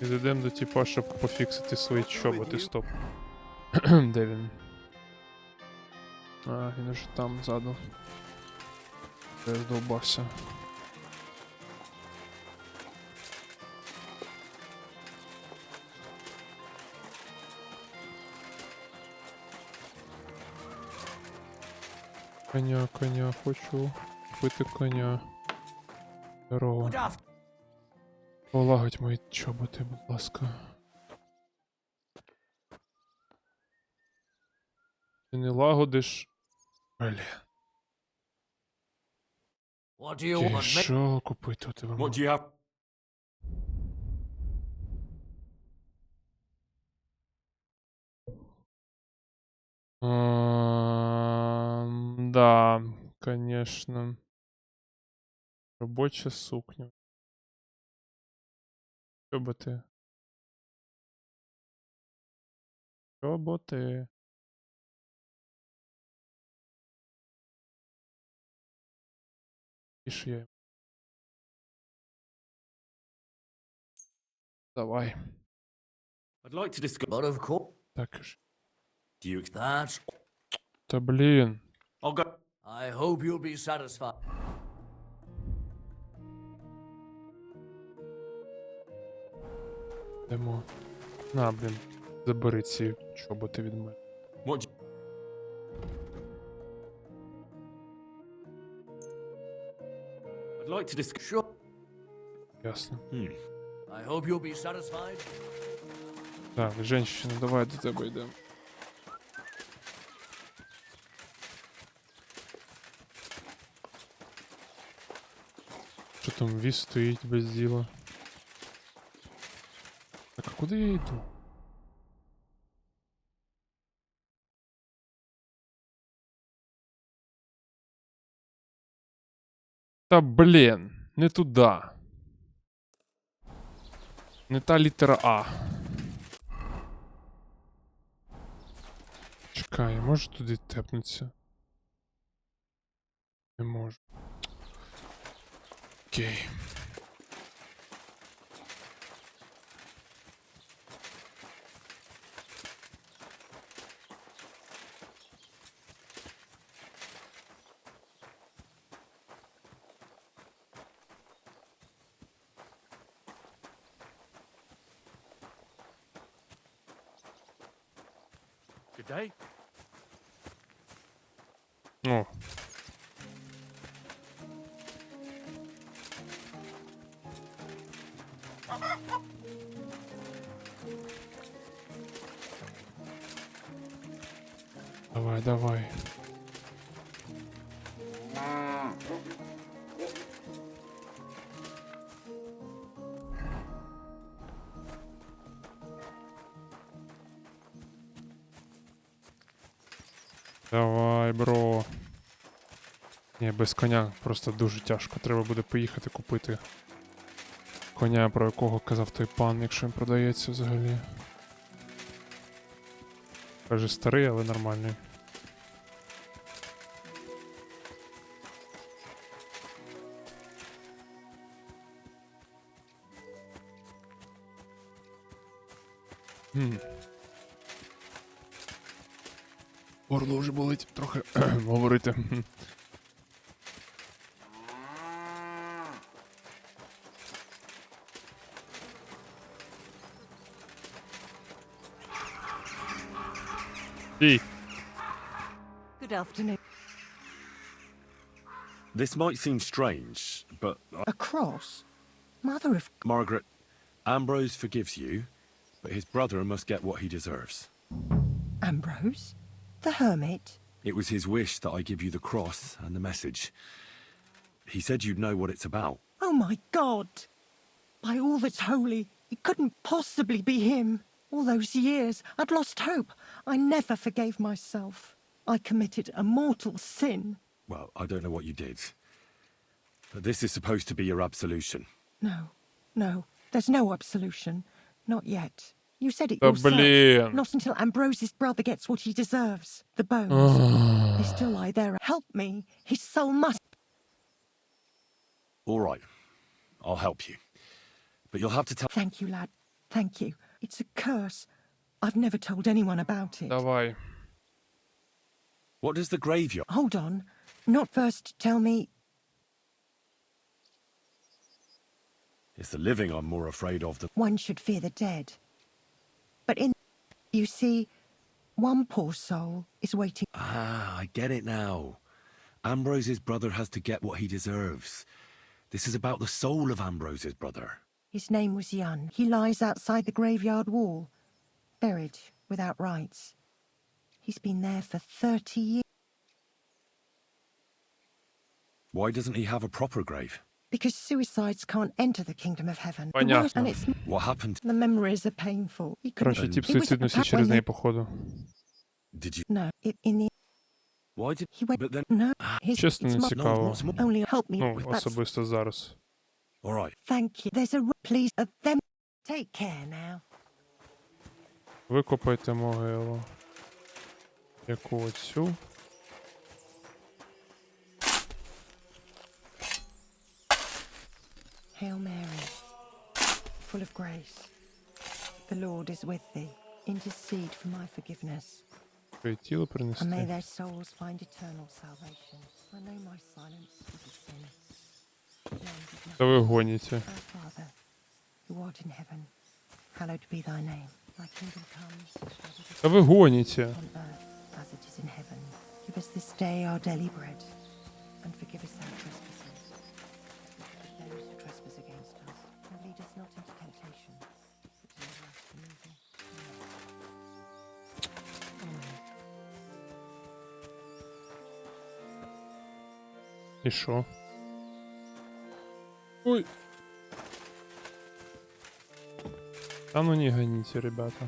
І зайдемо до типа, щоб пофіксити свої чоботи, стоп. Де він? А, він уже там ззаду. Я здовбався. Коня, хочу купити коня. Здорово. Полагодь мої чоботи, будь ласка. Ти не лагодиш. Блін. Що купити у тебе? What do you have? Да, конечно. Робоча сукня. Чоботи. Чоботи. І ж є. Давай. I'd like to discuss... But of course, Так ж. Do you... that's... Та блін. I'll go... I hope you'll be satisfied. Йдемо. На, блін. Забери ці чоботи від мене. What do you... I'd like to discuss... Sure. Ясно. I hope you'll be satisfied. Так, женщина, давай до тебе йдемо. Що там віз стоїть без діла? Так, а куди я йду? Та блін, не туди. Не та літера А. Чекай, я можу туди тепнутися? Не можу. Окей. Good day. О. Давай, давай. Давай, бро. Ні, без коня просто дуже тяжко. Треба буде поїхати купити коня, про якого казав той пан, якщо він продається взагалі. Каже, старий, але нормальний. Горло вже болить трохи говорити. Good afternoon. This might seem strange, but A cross? Mother of... Margaret, Ambrose forgives you, but his brother must get what he deserves. Ambrose? The hermit? It was his wish that I give you the cross and the message. He said you'd know what it's about. Oh my God! By all that's holy, it couldn't possibly be him. All those years, I'd lost hope. I never forgave myself. I committed a mortal sin. Well, I don't know what you did. But this is supposed to be your absolution. No, there's no absolution. Not yet. You said it Да yourself. блин. Not until Ambrose's brother gets what he deserves. The bones. They still lie there. Help me. His soul must... All right. I'll help you. But you'll have to tell... Thank you, lad. Thank you. It's a curse. I've never told anyone about it. Давай. What does the graveyard... Hold on. Not first tell me... It's the living I'm more afraid of than... One should fear the dead. But in... You see, one poor soul is waiting... Ah, I get it now. Ambrose's brother has to get what he deserves. This is about the soul of Ambrose's brother. His name was Jan. He lies outside the graveyard wall, buried without rites. He's been there for 30 years. Why doesn't he have a proper grave? Because suicides can't enter the kingdom of heaven. The Понятно. worst- and it's... What happened? The memories are painful. He couldn't... Короче, тип It was суїциднувся when через they- неї, походу. Did you... No, in the... Why did... He went... But then... No, his... Чесно, it's не not- цікаво. what's more? Only help me. Ну, That's- особисто зараз. All right. Thank you. There's a... Please, them... Take care now. Викопайте могилу. Яку оцю. Hail Mary, full of grace. The Lord is with thee. Intercede for my forgiveness. Твоє тіло And may принести. their souls find eternal salvation. I know my silence is a sin. Land of Та ви гоніте. Our Father, who art in heaven, hallowed be thy name. Thy kingdom come, thy will be Та ви гоніте. done on earth as it is in heaven. Give us this day our daily bread, and forgive us our trespasses. Forgive those who trespass against us, and lead us not into temptation, but deliver us from evil. Amen. І що? Ой. А ну не гоните, ребята.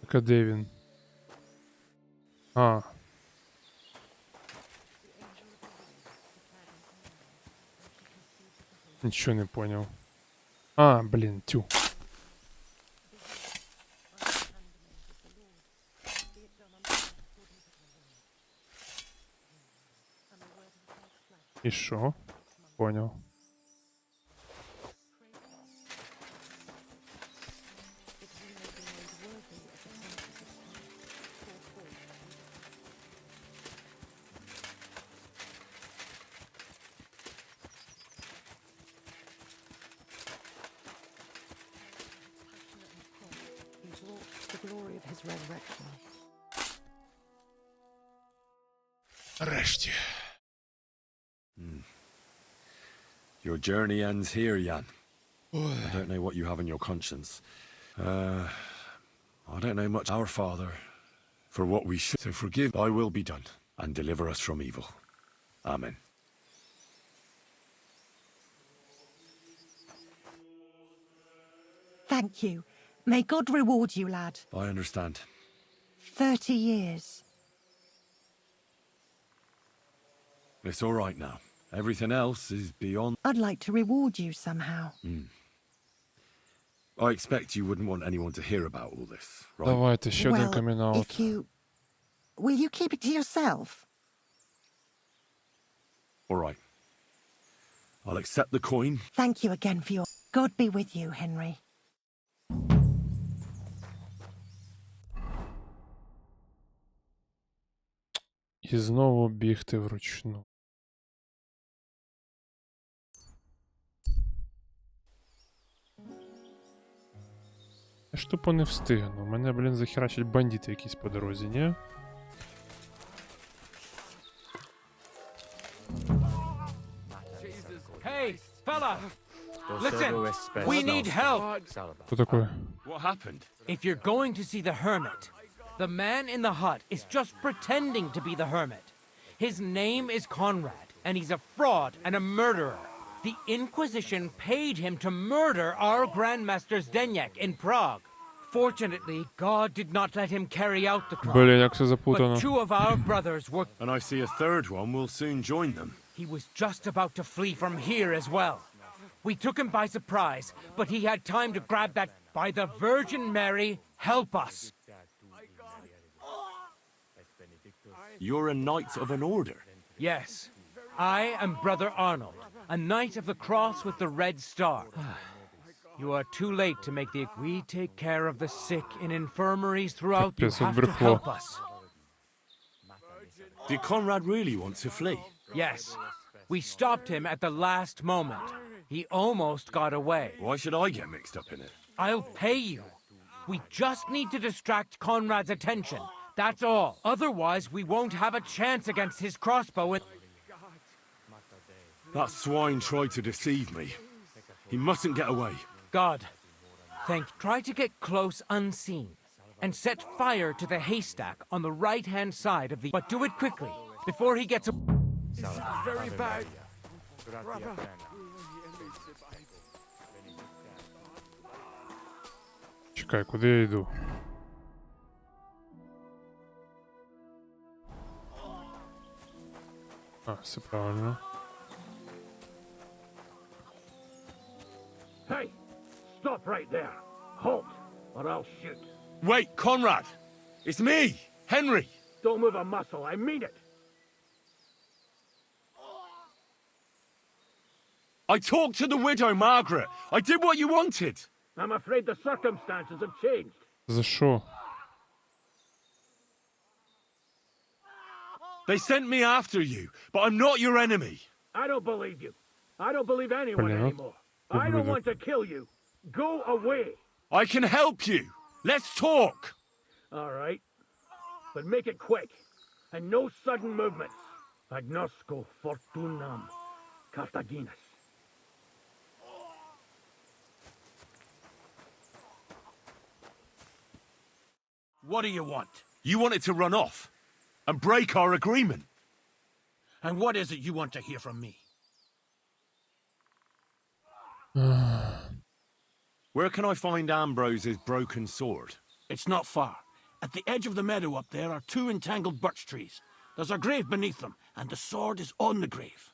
Так, а де він? А. Ничего не понял. А, блин, тю. И шо? Понял. his resurrection. Нарешті. Your journey ends here, Jan. I don't know what you have on your conscience. I don't know much. Our Father, for what we should. So forgive, thy will be done, and deliver us from evil. Amen. Thank you. May God reward you, lad. I understand. 30 years. It's all right now. Everything else is beyond. I'd like to reward you somehow. I expect you wouldn't want anyone to hear about all this, right? Давайте ще один Well, камін-аут. if you... Will you keep it to yourself? All right. I'll accept the coin. Thank you again for your... God be with you, Henry. І знову бігти вручну. Я ж тупо не встигну. Мене, блін, захерачать бандити якісь по дорозі, ні? Hey, fella! Listen, we need help! Що таке? What happened? If you're going to see the hermit, the man in the hut is just pretending to be the hermit. His name is Conrad, and he's a fraud and a murderer. The Inquisition paid him to murder our Grandmaster Zdeněk in Prague. Fortunately, God did not let him carry out the crime. Блін, як все запутано. But two of our brothers were... And I see a third one will soon join them. He was just about to flee from here as well. We took him by surprise, but he had time to grab that... By the Virgin Mary, help us! You're a knight of an order. Yes, I am Brother Arnold, a knight of the cross with the red star. You are too late to make the... We take care of the sick in infirmaries throughout. You have to help us. Did Conrad really want to flee? Yes, we stopped him at the last moment. He almost got away. Why should I get mixed up in it? I'll pay you. We just need to distract Conrad's attention. That's all. Otherwise, we won't have a chance against his crossbow. That swine tried to deceive me. He mustn't get away. God, try to get close unseen and set fire to the haystack on the right-hand side of the... But do it quickly, before he gets... This is very bad. Brother. Чекай, куди я йду? А, все правильно. Hey, stop right there. Halt, or I'll shoot. Wait, Conrad! It's me, Henry! Don't move a muscle, I mean it. I talked to the widow, Margaret. I did what you wanted. I'm afraid the circumstances have changed. За що? They sent me after you, but I'm not your enemy. I don't believe you. I don't believe anyone Блін, anymore. I don't want to kill you. Go away. I can help you. Let's talk. All right. But make it quick. And no sudden movements. Agnosco fortunam Cartaginus. What do you want? You wanted to run off and break our agreement. And what is it you want to hear from me? Where can I find Ambrose's broken sword? It's not far. At the edge of the meadow up there are two entangled birch trees. There's a grave beneath them, and the sword is on the grave.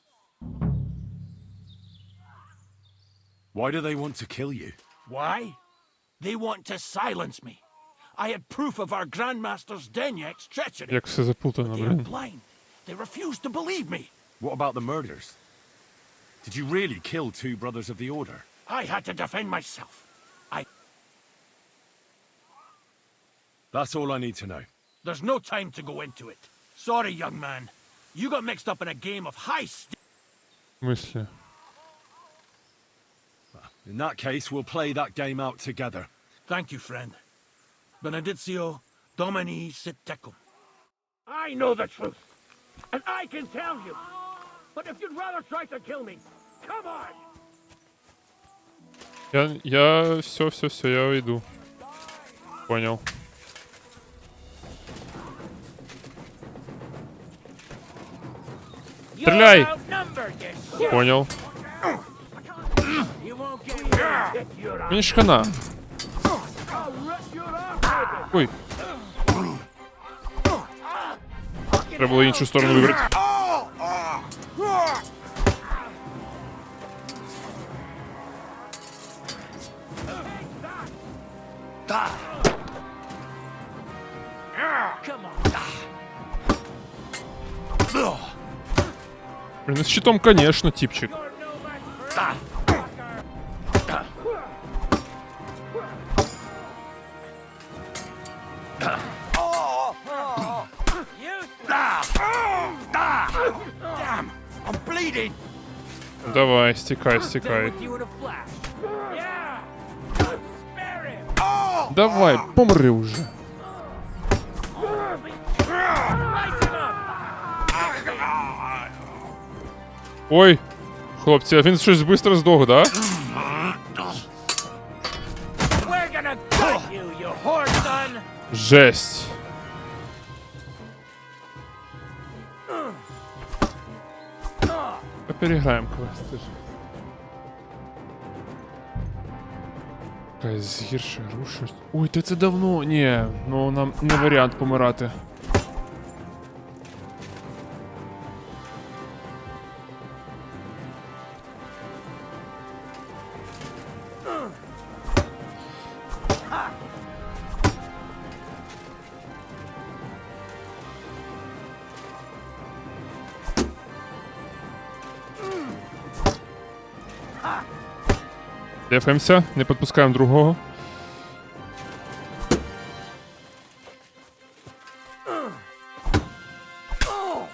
Why do they want to kill you? Why? They want to silence me. I had proof of our Grandmaster Zdeněk's treachery. Як все запутано, They're блін. blind. They refuse to believe me. What about the murders? Did you really kill two brothers of the Order? I had to defend myself. That's all I need to know. There's no time to go into it. Sorry, young man. You got mixed up in a game of heist. В смислі? In that case, we'll play that game out together. Thank you, friend. Benedizio Domini sit tecum. I know the truth, and I can tell you. But if you'd rather try to kill me, come on! Все, я уйду. Понял. Стреляй! Понял. Мені ж хана. Ой. Треба було іншу сторону вибрати. Блин, с щитом, конечно, типчик. Давай, стекай, стекай. Давай, помри уже. Ой, хлопці, а він щось швидко здох, да? Жесть. Переграємо квести. Якась гірша рушить. Ой, та це давно. Ні, ну нам не варіант помирати. Дефаємося, не підпускаємо другого.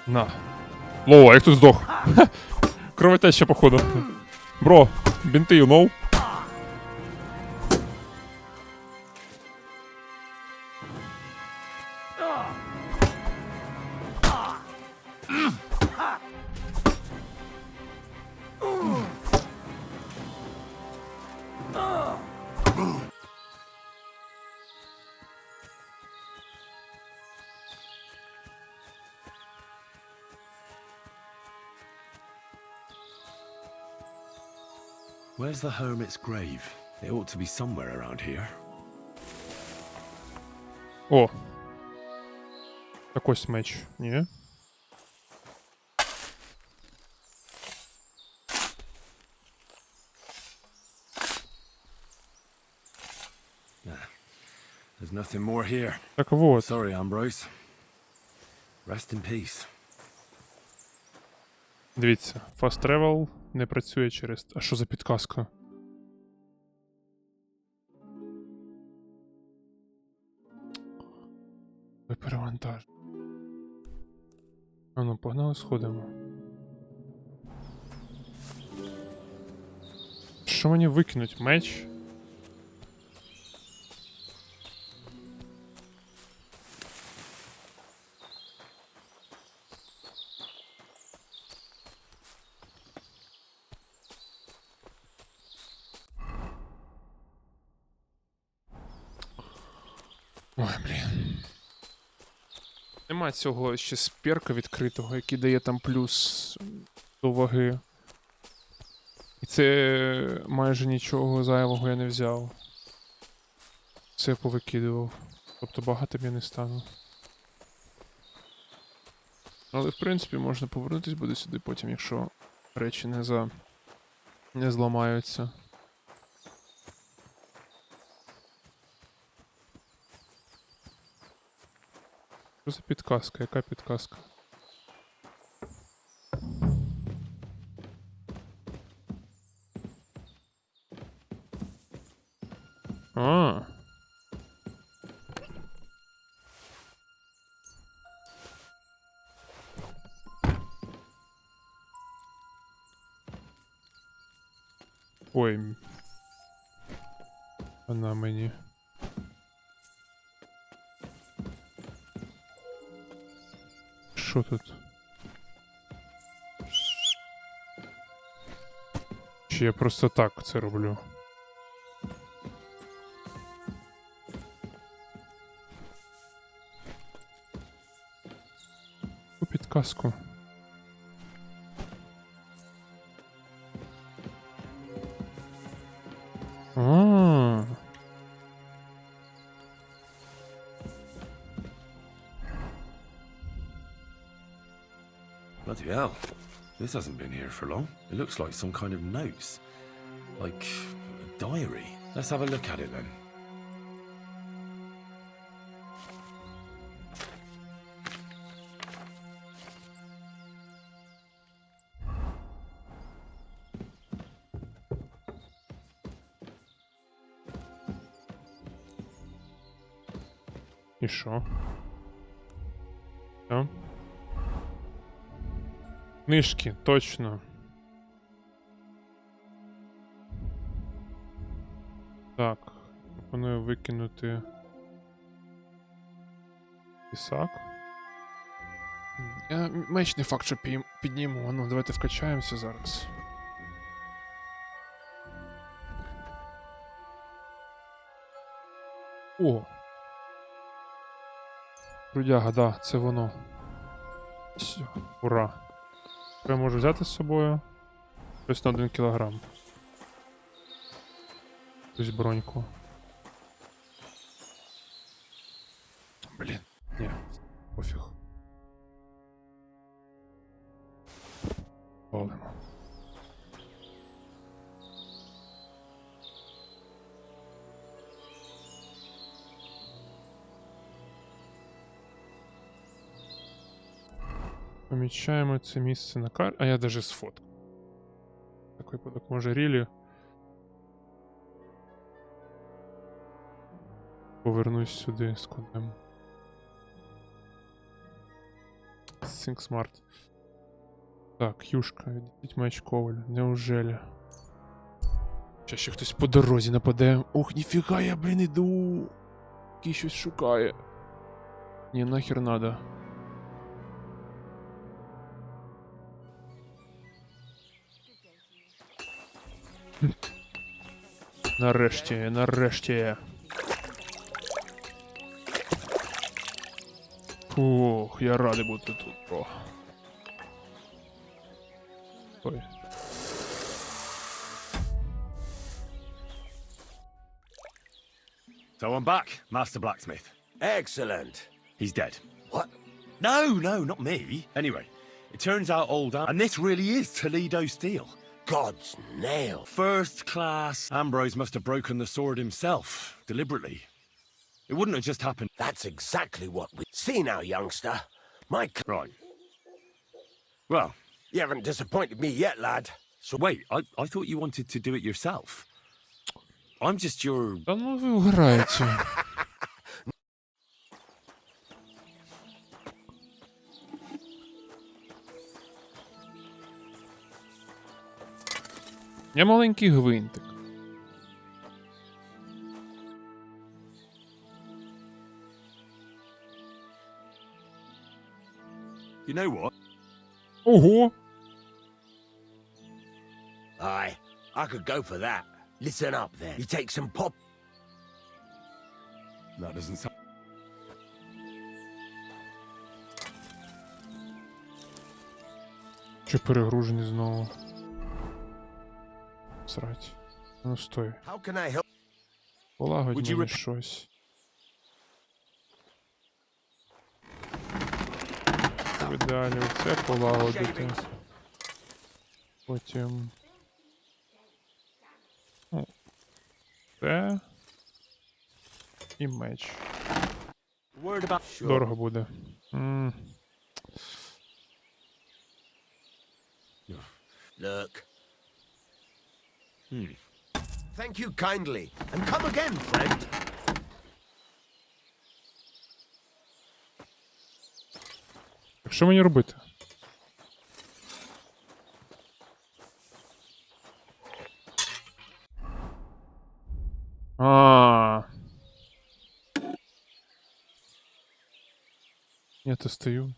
На. Лоу, а як тут здох? Кровотеча, походу. Бро, бінти, you know? Where's the hermit's grave? It ought to be somewhere around here. О. Так ось меч, ні? There's nothing more here. Так вот. Sorry, Ambrose. Rest in peace. Дивіться, fast travel не працює через... А що за підказка? Ви перевантаж. А ну, погнали, сходимо. Що мені викинуть? Меч? Ой, блін. Нема цього ще сперка відкритого, який дає там плюс до ваги. І це майже нічого зайвого я не взяв. Все я повикидував. Тобто багатим я не стану. Але в принципі можна повернутися буде сюди потім, якщо речі не зламаються. Що за підказка? Яка підказка? А. Ой. Вона мені. що тут? Чи я просто так це роблю? У підказку. А. Bloody hell. This hasn't been here for long. It looks like some kind of notes. Like a diary. Let's have a look at it then. І що? Що? Книжки, точно. Так, пропоную викинути пісак. Я меч не факт, що підніму. Ну, давайте вкачаємося зараз. О! Трудяга, да, це воно. Все, ура. Я можу взяти з собою щось на 1 кілограм. Якусь броньку. Блін, ні, пофіг. Валимо. Помічаємо це місце на карті. А я даже сфоткаю. Так випадок, може рілі. Повернусь сюди з кодем. Think Smart. Так, юшка, віддіть меч коваль. Неужели? Ще ще хтось по дорозі нападе. Ох, ніфіга, я, блін, іду. Який щось шукає. Ні, нахер надо. Нарешті, нарешті. Фух, я радий бути тут, бро. Ой. So I'm back, Master Blacksmith. Excellent. He's dead. What? No, not me. Anyway, it turns out and this really is Toledo steel. God's nail. First class. Ambrose must have broken the sword himself, deliberately. It wouldn't have just happened. That's exactly what we... See now, youngster. My... Right. Well... You haven't disappointed me yet, lad. So wait, I thought you wanted to do it yourself. I'm just your... Да ну ви уграєте. Я маленький гвинтик. You know what? Ого! Aye, I could go for that. Listen up there. You take some pop... That doesn't sound... Чи перегружений знову? Срать. Ну стой. How can I help? Полагодь мені щось. В ідеалі оце полагодити. Потім... Ну, це... І меч. Дорого буде. Look. Thank you kindly. And come again, friend. Що мені робити? Я то стою.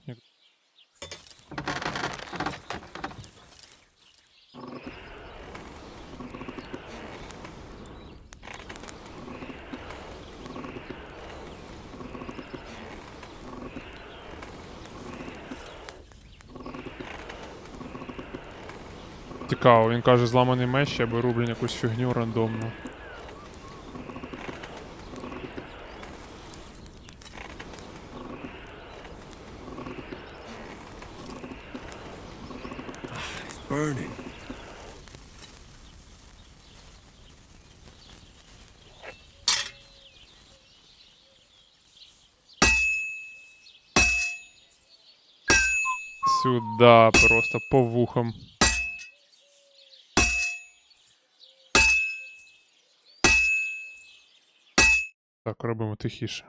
Цікаво, він каже зламаний меч, я беру, блін, якусь фігню рандомну. It's burning. Сюда просто по вухам. Так, робимо тихіше.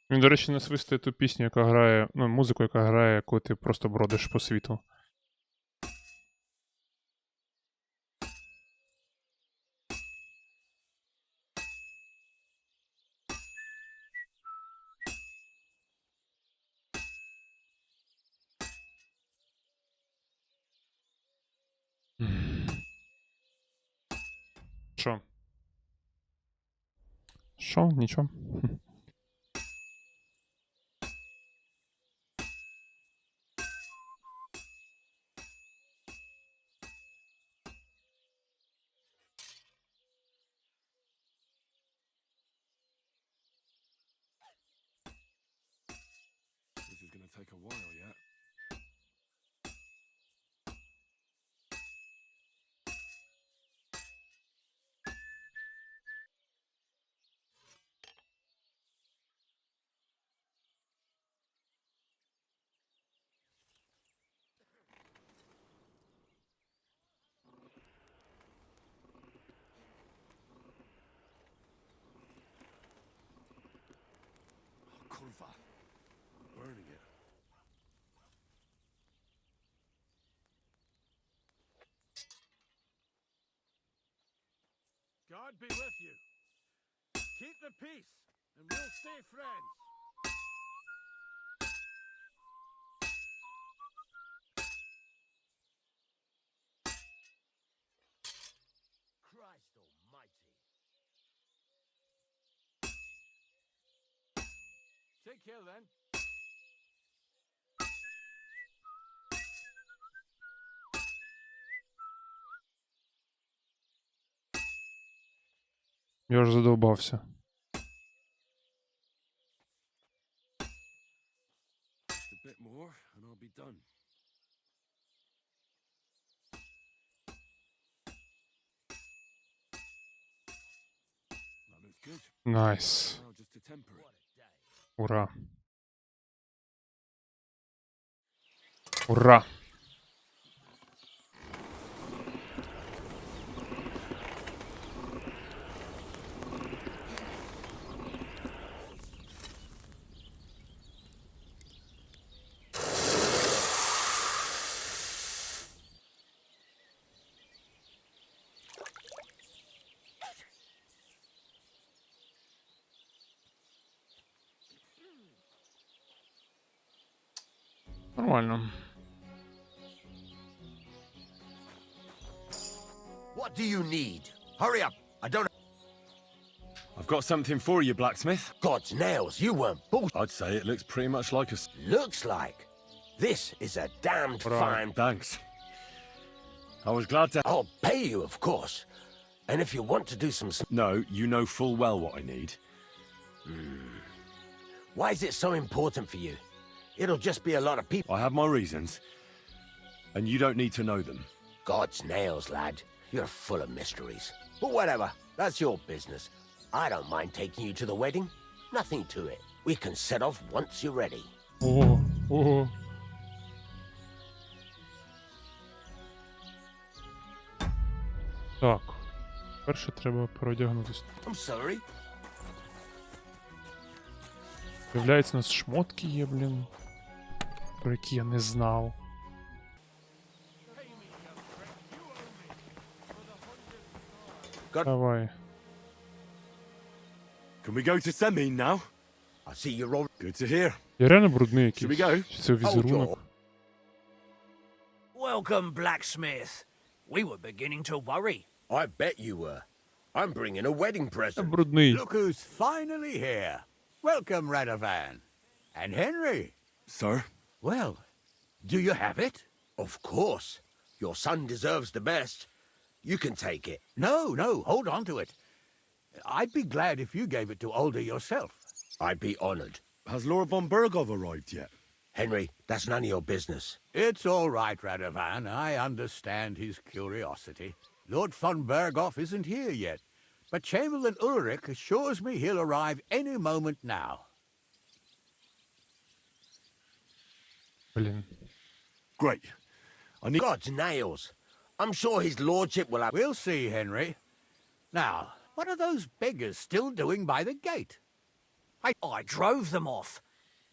Він, до речі, насвистує ту пісню, яка грає, ну, музику, яка грає, коли ти просто бродиш по світу. Що? Що? Нічого. This is gonna take a while yet. Kurwa. Burning it. God be with you. Keep the peace, and we'll stay friends. Christ almighty. Take care then. Я вже задовбався. Just a bit more and I'll be done. That looks good. Найс. Now just to temper it. Ура. Ура. Нормально. What do you need? Hurry up. I don't... I've got something for you, blacksmith. God's nails, you weren't bullshit. I'd say it looks pretty much like a... Looks like. This is a damned fine... Thanks. I was glad to... I'll pay you, of course. And if you want to do some... No, you know full well what I need. Why is it so important for you? It'll just be a lot of people. I have my reasons. And you don't need to know them. God's nails, lad. You're full of mysteries. But whatever. That's your business. I don't mind taking you to the wedding. Nothing to it. We can set off once you're ready. Ого, ого. Так. Перше треба переодягнутися. I'm sorry. Виявляється, у нас шмотки є, блін. Про які я не знав. Давай. Can we go to Semin now? I see you're all... Good to hear. Я реально брудний Should we якийсь. go? Чи це візерунок? Welcome, blacksmith. We were beginning to worry. I bet you were. I'm bringing a wedding present. Брудний. Look who's finally here. Welcome, Radovan. And Henry. Sir? Well, do you have it? Of course. Your son deserves the best. You can take it. No, hold on to it. I'd be glad if you gave it to Older yourself. I'd be honored. Has Lord von Bergov arrived yet? Henry, that's none of your business. It's all right, Radovan. I understand his curiosity. Lord von Bergov isn't here yet, but Chamberlain Ulrich assures me he'll arrive any moment now. Блін. Great. I need... God's nails. I'm sure his lordship will have... We'll see, Henry. Now, what are those beggars still doing by the gate? I drove them off,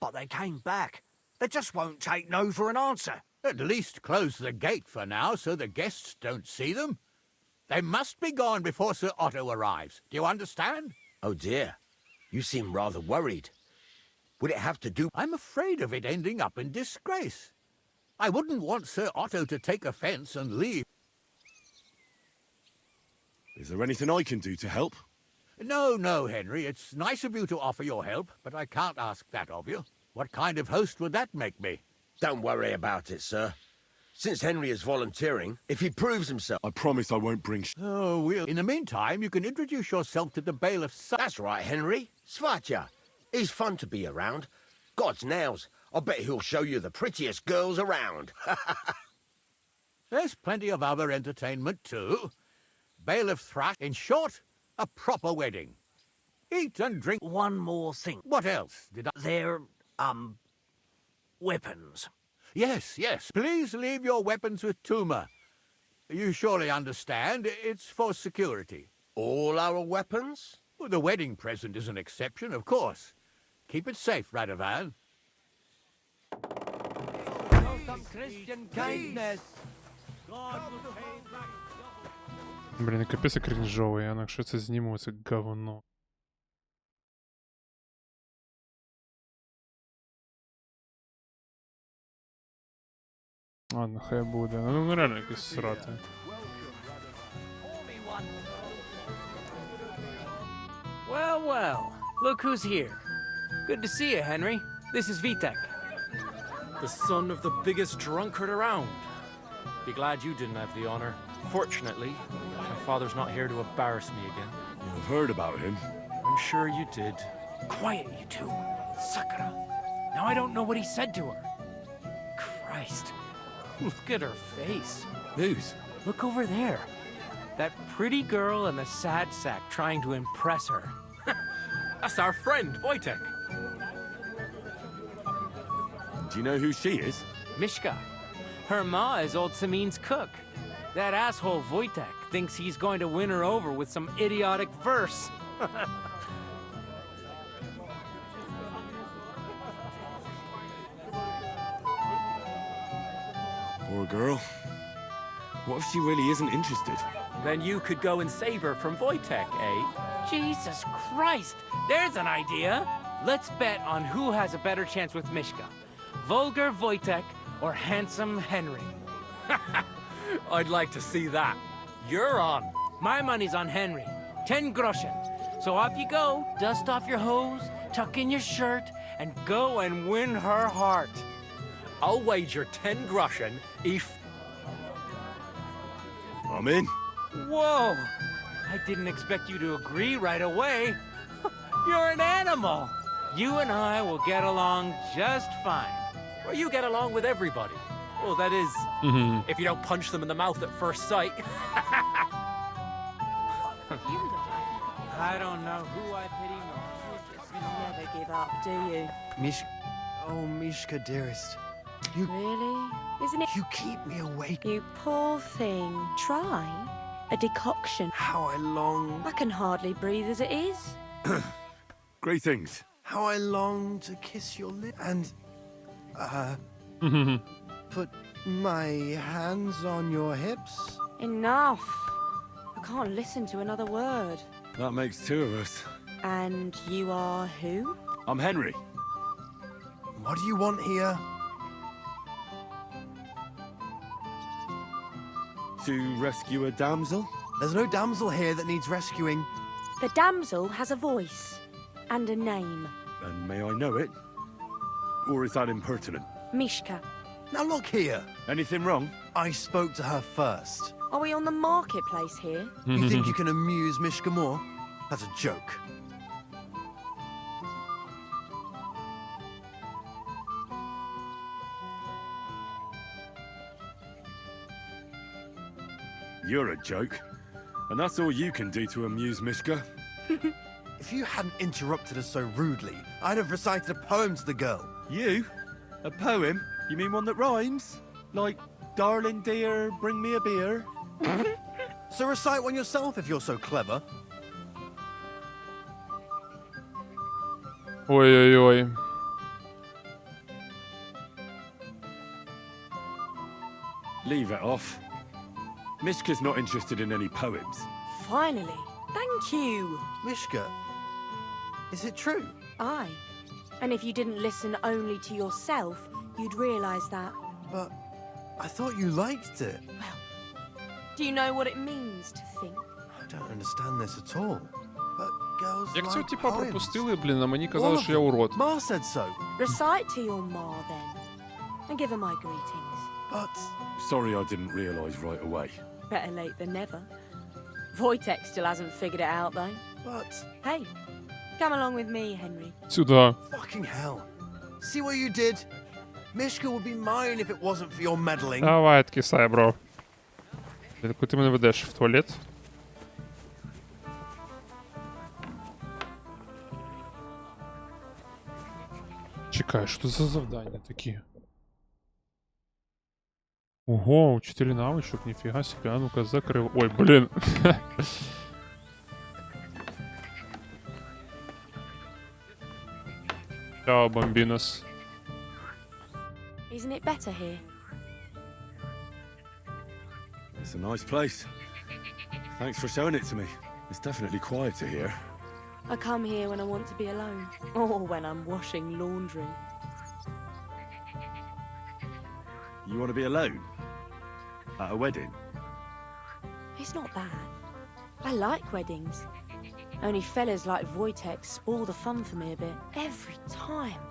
but they came back. They just won't take no for an answer. At least close the gate for now so the guests don't see them. They must be gone before Sir Otto arrives. Do you understand? Oh dear. You seem rather worried. Would it have to do... I'm afraid of it ending up in disgrace. I wouldn't want Sir Otto to take offense and leave. Is there anything I can do to help? No, Henry. It's nice of you to offer your help, but I can't ask that of you. What kind of host would that make me? Don't worry about it, sir. Since Henry is volunteering, if he proves himself... I promise I won't bring... Oh, well, in the meantime, you can introduce yourself to the bailiff's son. That's right, Henry. Svatja. He's fun to be around. God's nails. I bet he'll show you the prettiest girls around. There's plenty of other entertainment, too. Bailiff Thrash. In short, a proper wedding. Eat and drink. One more thing. What else? They're, weapons. Yes. Please leave your weapons with Tuma. You surely understand. It's for security. All our weapons? Well, the wedding present is an exception, of course. Keep it safe, Radovan. Some Christian kindness. Блін, капець крінжовий, а якщо це зніму, це говно. Ладно, хай буде. Ну реально якось срати. Well, look who's here. Good to see you, Henry. This is Vitek. The son of the biggest drunkard around. Be glad you didn't have the honor. Fortunately, my father's not here to embarrass me again. I've heard about him. I'm sure you did. Quiet, you two. Sakura. Now I don't know what he said to her. Christ. Look at her face. Whose? Look over there. That pretty girl in the sad sack trying to impress her. That's our friend, Wojtek. Do you know who she is? Mishka. Her ma is old Samin's cook. That asshole Wojtek thinks he's going to win her over with some idiotic verse. Poor girl. What if she really isn't interested? Then you could go and save her from Wojtek, eh? Jesus Christ! There's an idea! Let's bet on who has a better chance with Mishka. Vulgar Wojtek or handsome Henry. I'd like to see that. You're on. My money's on Henry. 10 groschen. So off you go, dust off your hose, tuck in your shirt, and go and win her heart. I'll wager 10 groschen if... I'm in. Whoa! I didn't expect you to agree right away. You're an animal. You and I will get along just fine. Well, you get along with everybody. Well, that is, if you don't punch them in the mouth at first sight. I don't know who I pity more. You never give up, do you? Mishka, dearest. You... Really? Isn't it? You keep me awake. You poor thing. Try a decoction. How I long... I can hardly breathe as it is. Great things. How I long to kiss your lips and... put my hands on your hips. Enough. I can't listen to another word. That makes two of us. And you are who? I'm Henry. What do you want here? To rescue a damsel? There's no damsel here that needs rescuing. The damsel has a voice and a name. And may I know it? Or is that impertinent? Mishka. Now look here. Anything wrong? I spoke to her first. Are we on the marketplace here? You think you can amuse Mishka more? That's a joke. You're a joke. And that's all you can do to amuse Mishka? If you hadn't interrupted us so rudely, I'd have recited a poem to the girl. You? A poem? You mean one that rhymes? Like, darling dear, bring me a beer? So recite one yourself if you're so clever. Ой-ой-ой. Leave it off. Mishka's not interested in any poems. Finally. Thank you. Mishka, is it true? Aye. And if you didn't listen only to yourself, you'd realise that. But I thought you liked it. Well, do you know what it means to think? I don't understand this at all. But girls Як цього like типа poems. пропустили, блін, а мені All казали, of що я them. урод. Ma said so. Recite to your ma, then. And give her my greetings. But Sorry I didn't realise right away. Better late than never. Wojtek still hasn't figured it out, though. But Hey, come along with me, Henry. Сюда. fucking hell. See what you did? Mishka would be mine if it wasn't for your meddling. Давай, откисай, бро. Блін, куди ти мене ведеш? В туалет? Чекай, що це за завдання такі? Ого, учителі навичок, ніфіга себе, а ну-ка закрив. Ой, блін. Чао, бомбінос. Isn't it better here? It's a nice place. Thanks for showing it to me. It's definitely quieter here. I come here when I want to be alone. Or when I'm washing laundry. You want to be alone? At a wedding? It's not bad. I like weddings. Only fellas like Wojtek spoil the fun for me a bit. Every time.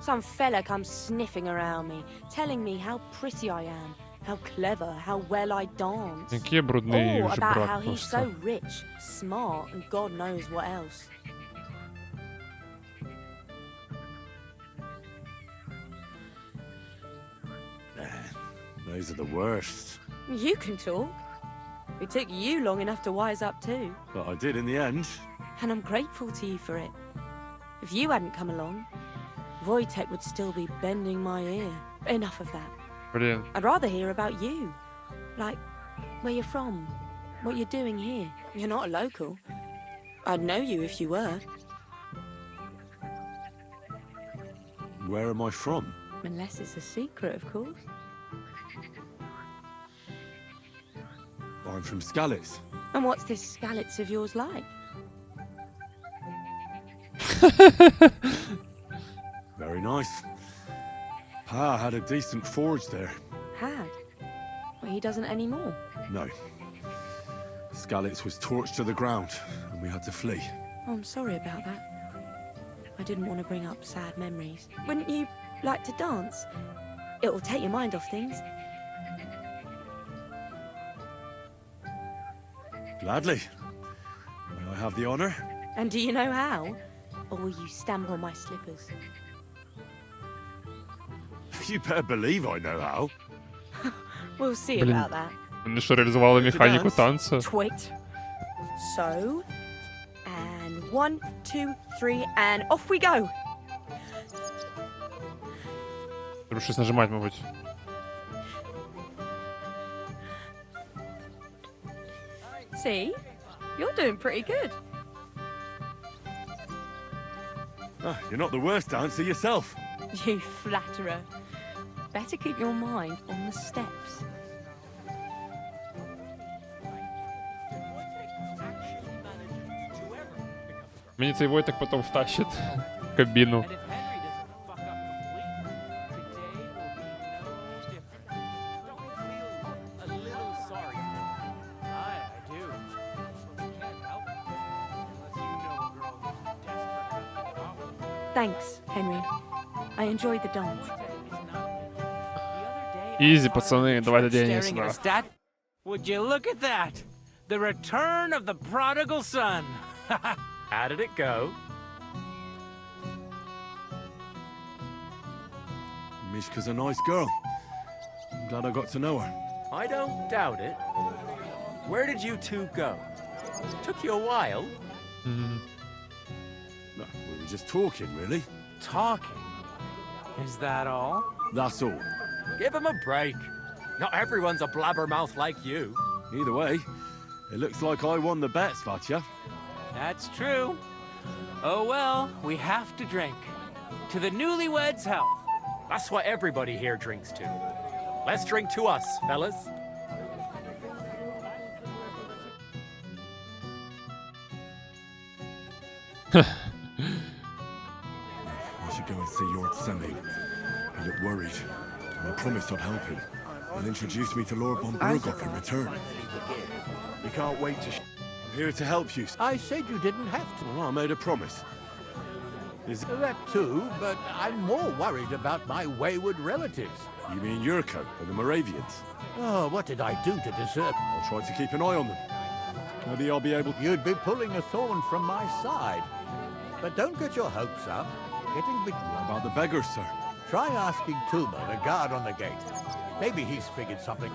Some fella comes sniffing around me, telling me how pretty I am, how clever, how well I dance. Який я брудний Or вже about how брат he's просто. so rich, smart, and God knows what else. Those are the worst. You can talk. It took you long enough to wise up too. But I did in the end. And I'm grateful to you for it. If you hadn't come along, Wojtek would still be bending my ear. Enough of that. Блін. I'd rather hear about you. Like, where you're from, what you're doing here. You're not a local. I'd know you if you were. Where am I from? Unless it's a secret, of course. I'm from Skalitz. And what's this Skalitz of yours like? Very nice. Pa had a decent forge there. Had. Well, he doesn't anymore. No. Skalitz was torched to the ground, and we had to flee. Oh, I'm sorry about that. I didn't want to bring up sad memories. Wouldn't you like to dance? It'll take your mind off things. Gladly. May I have the honour? And do you know how? Or will you stamp on my slippers? You better believe I know how. We'll see Блін. about that. Вони що реалізували механіку танцю? Twit. So, and 1, 2, 3, and off we go. Треба щось нажимати, мабуть. See? You're doing pretty good. Ah, you're not the worst dancer yourself. You flatterer. Better keep your mind on the steps. Мені цей Войтек потім втащить в кабіну. And if Henry doesn't fuck up completely, today will be no different. Don't you feel a little sorry for him? I do. Thanks, Henry. I enjoyed the dance. Ізі, пацани, давайте деньги Staring at a сюди. stat? Would you look at that? The return of the prodigal son. How did it go? Mishka's a nice girl. I'm glad I got to know her. I don't doubt it. Where did you two go? Took you a while. No, we were just talking, really. Talking? Is that all? That's all. Give him a break. Not everyone's a blabbermouth like you. Either way, it looks like I won the bet, Svatya. That's true. Oh well, we have to drink. To the newlyweds' health. That's what everybody here drinks to. Let's drink to us, fellas. I should go and see Lord Semi. He looked worried, and I promised I'd help him. He'll introduce me to Lord von Burghoff in return. You can't wait to I'm here to help you. I said you didn't have to. Well, I made a promise. Is That too, but I'm more worried about my wayward relatives. You mean Yurko and the Moravians? Oh, what did I do to deserve? I'll try to keep an eye on them. Maybe I'll be able to... You'd be pulling a thorn from my side. But don't get your hopes up. Getting big... What about the beggars, sir? Try asking Tuma, the guard on the gate. Maybe he's figured something.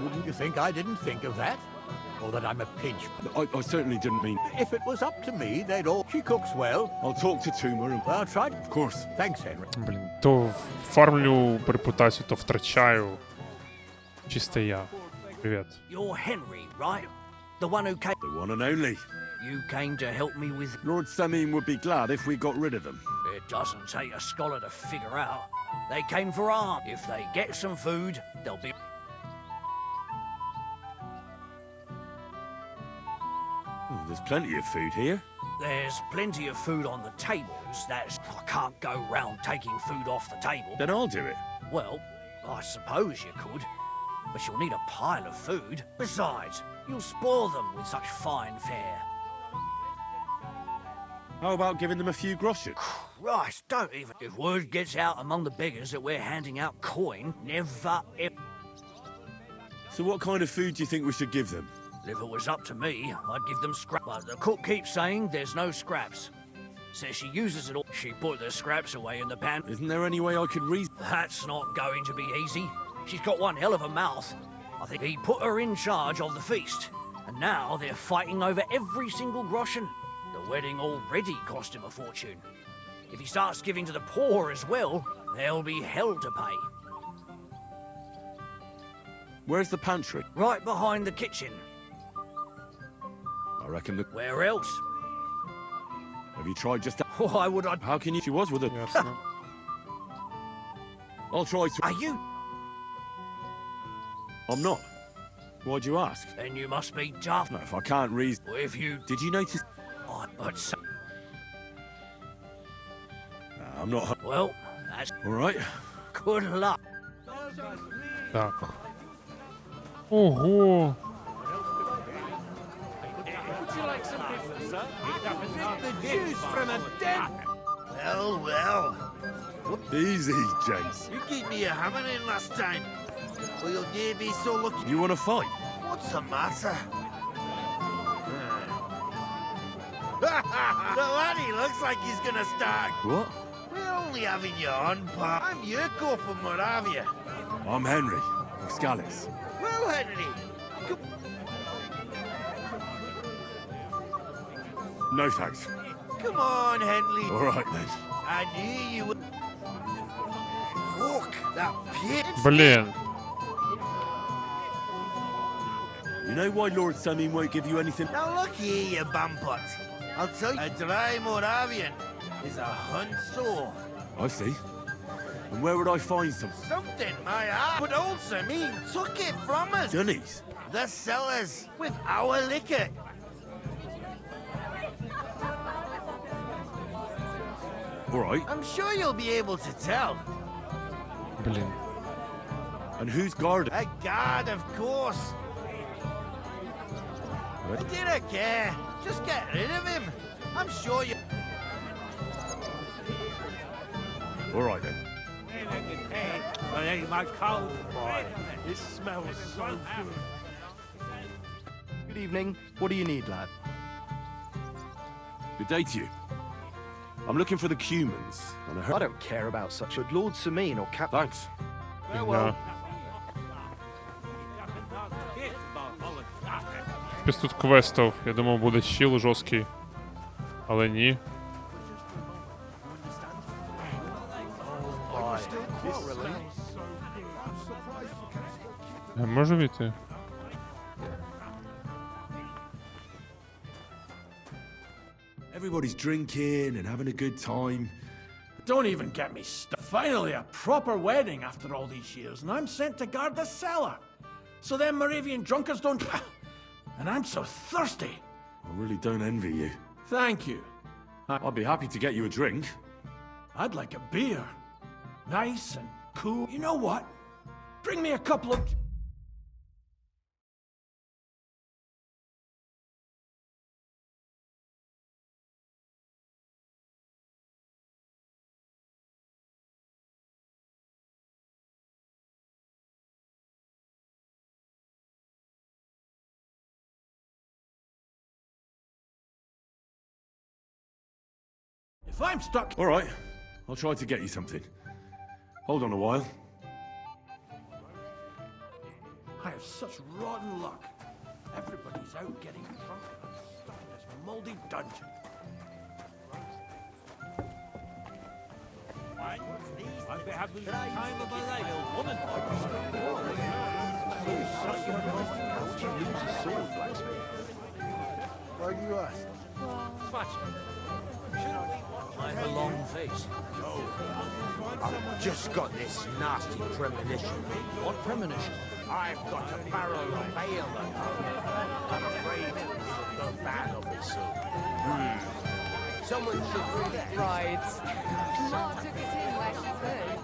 Wouldn't you think I didn't think of that? Or that I'm a pinch? I certainly didn't mean... If it was up to me, they'd all... She cooks well. I'll talk to Tuma and... Well, try... Of course. Thanks, Henry. Блін, то фармлю репутацію, то втрачаю. Чисто я. Привіт. You're Henry, right? The one who came... The one and only. You came to help me with... Lord Samin would be glad if we got rid of them. It doesn't take a scholar to figure out. They came for arms. If they get some food, they'll be... Oh, there's plenty of food here. There's plenty of food on the tables. That's... I can't go round taking food off the table. Then I'll do it. Well, I suppose you could. But you'll need a pile of food. Besides, you'll spoil them with such fine fare. How about giving them a few groschen? Christ, don't even... If word gets out among the beggars that we're handing out coin, never ever... So what kind of food do you think we should give them? If it was up to me, I'd give them scraps. But the cook keeps saying there's no scraps. Says she uses it all. She put the scraps away in the pan. Isn't there any way I could reason? That's not going to be easy. She's got one hell of a mouth. I think he put her in charge of the feast. And now they're fighting over every single groschen. The wedding already cost him a fortune. If he starts giving to the poor as well, there'll be hell to pay. Where's the pantry? Right behind the kitchen. I reckon the... Where else? Have you tried just... Why would I... How can you... She was with her. I'll try to... Are you... I'm not. Why'd you ask? Then you must be tough. No, if I can't reason... Well, if you... Did you notice... Oh, but... I'm not... Well, that's... All right. Good luck. Так. Ого. The juice from a dead... Well, well. Easy, gents. You gave me a hammering last time. Well, you'll never be so lucky. You want to fight? What's the matter? The laddie looks like he's gonna start. What? We're only having you on, pal. I'm Yurko from Moravia. I'm Henry, of Scallis. Well, Henry. No thanks. Come on, Henry. All right, then. I knew you would. Fuck, that pit. Блін. You know why Lord Samin won't give you anything? Now look here, you bampot. I'll tell you, a dry Moravian is a hunt sore. I see. And where would I find some? Something my heart would also mean took it from us. Dunnies? The cellars with our liquor. All right. I'm sure you'll be able to tell. Блін. And who's guarding? A guard, of course. What? I didn't care. Just get rid of him. I'm sure you... All right then. I ate my cold boy. It smells so good. Good evening. What do you need, lad? Good day to you. I'm looking for the Cumans. I don't care about such a Lord Samin or Cap... Thanks. Да. Без тут квестів. Я думав, буде щіл жорсткий. Але ні. Можу війти? Everybody's drinking and having a good time. Don't even get me started. Finally, a proper wedding after all these years, and I'm sent to guard the cellar. So them Moravian drunkards don't... And I'm so thirsty. I really don't envy you. Thank you. I'd be happy to get you a drink. I'd like a beer. Nice and cool. You know what? Bring me a couple of... If I'm stuck... All right. I'll try to get you something. Hold on a while. I have such rotten luck. Everybody's out getting drunk and I'm stuck in this moldy dungeon. I've been having the time of my life. Woman. Why do you ask? I have a long face. I've just got this nasty premonition. What premonition? I've got a barrel of ale at home. I'm afraid the van will be soon. Someone should really... Right. Mark took it in where she's heard.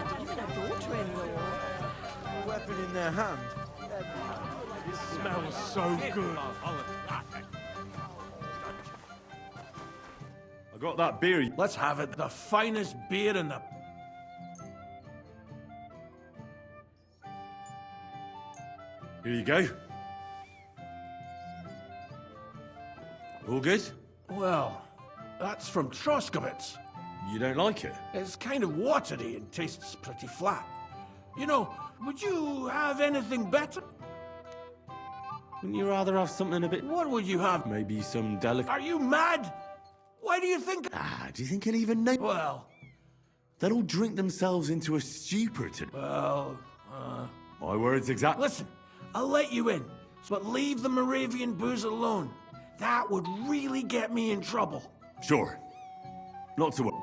And even a daughter-in-law. A weapon in their hand. It smells so good. I got that beer. Let's have it. The finest beer in the... Here you go. All good? Well, that's from Troskowitz. You don't like it? It's kind of watery and tastes pretty flat. You know, would you have anything better? Wouldn't you rather have something a bit... What would you have? Maybe some delicate... Are you mad? Why do you think... do you think he'll even know? Well... They'll all drink themselves into a stupor to... Well, My words exactly. Listen, I'll let you in, but leave the Moravian booze alone. That would really get me in trouble. Sure. Not to worry.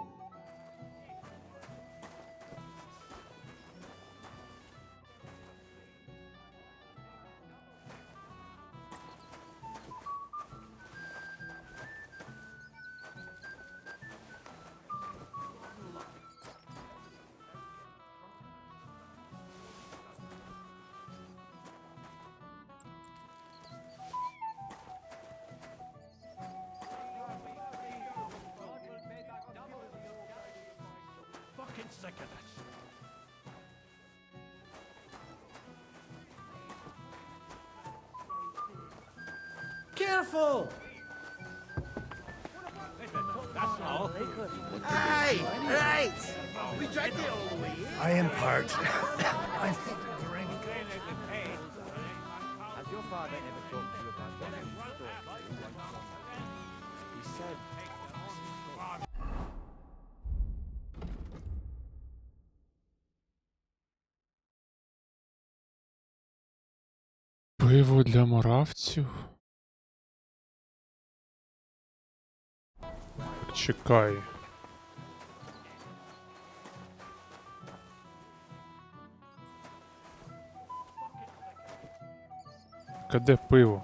Fucking sick of this. Careful! That's all. Hey! Right! We dragged it all the way here. I am part. I think drink. Has your father ever talked to you about what he thought? He said... Пиво для моравців? Чекай. Де пиво?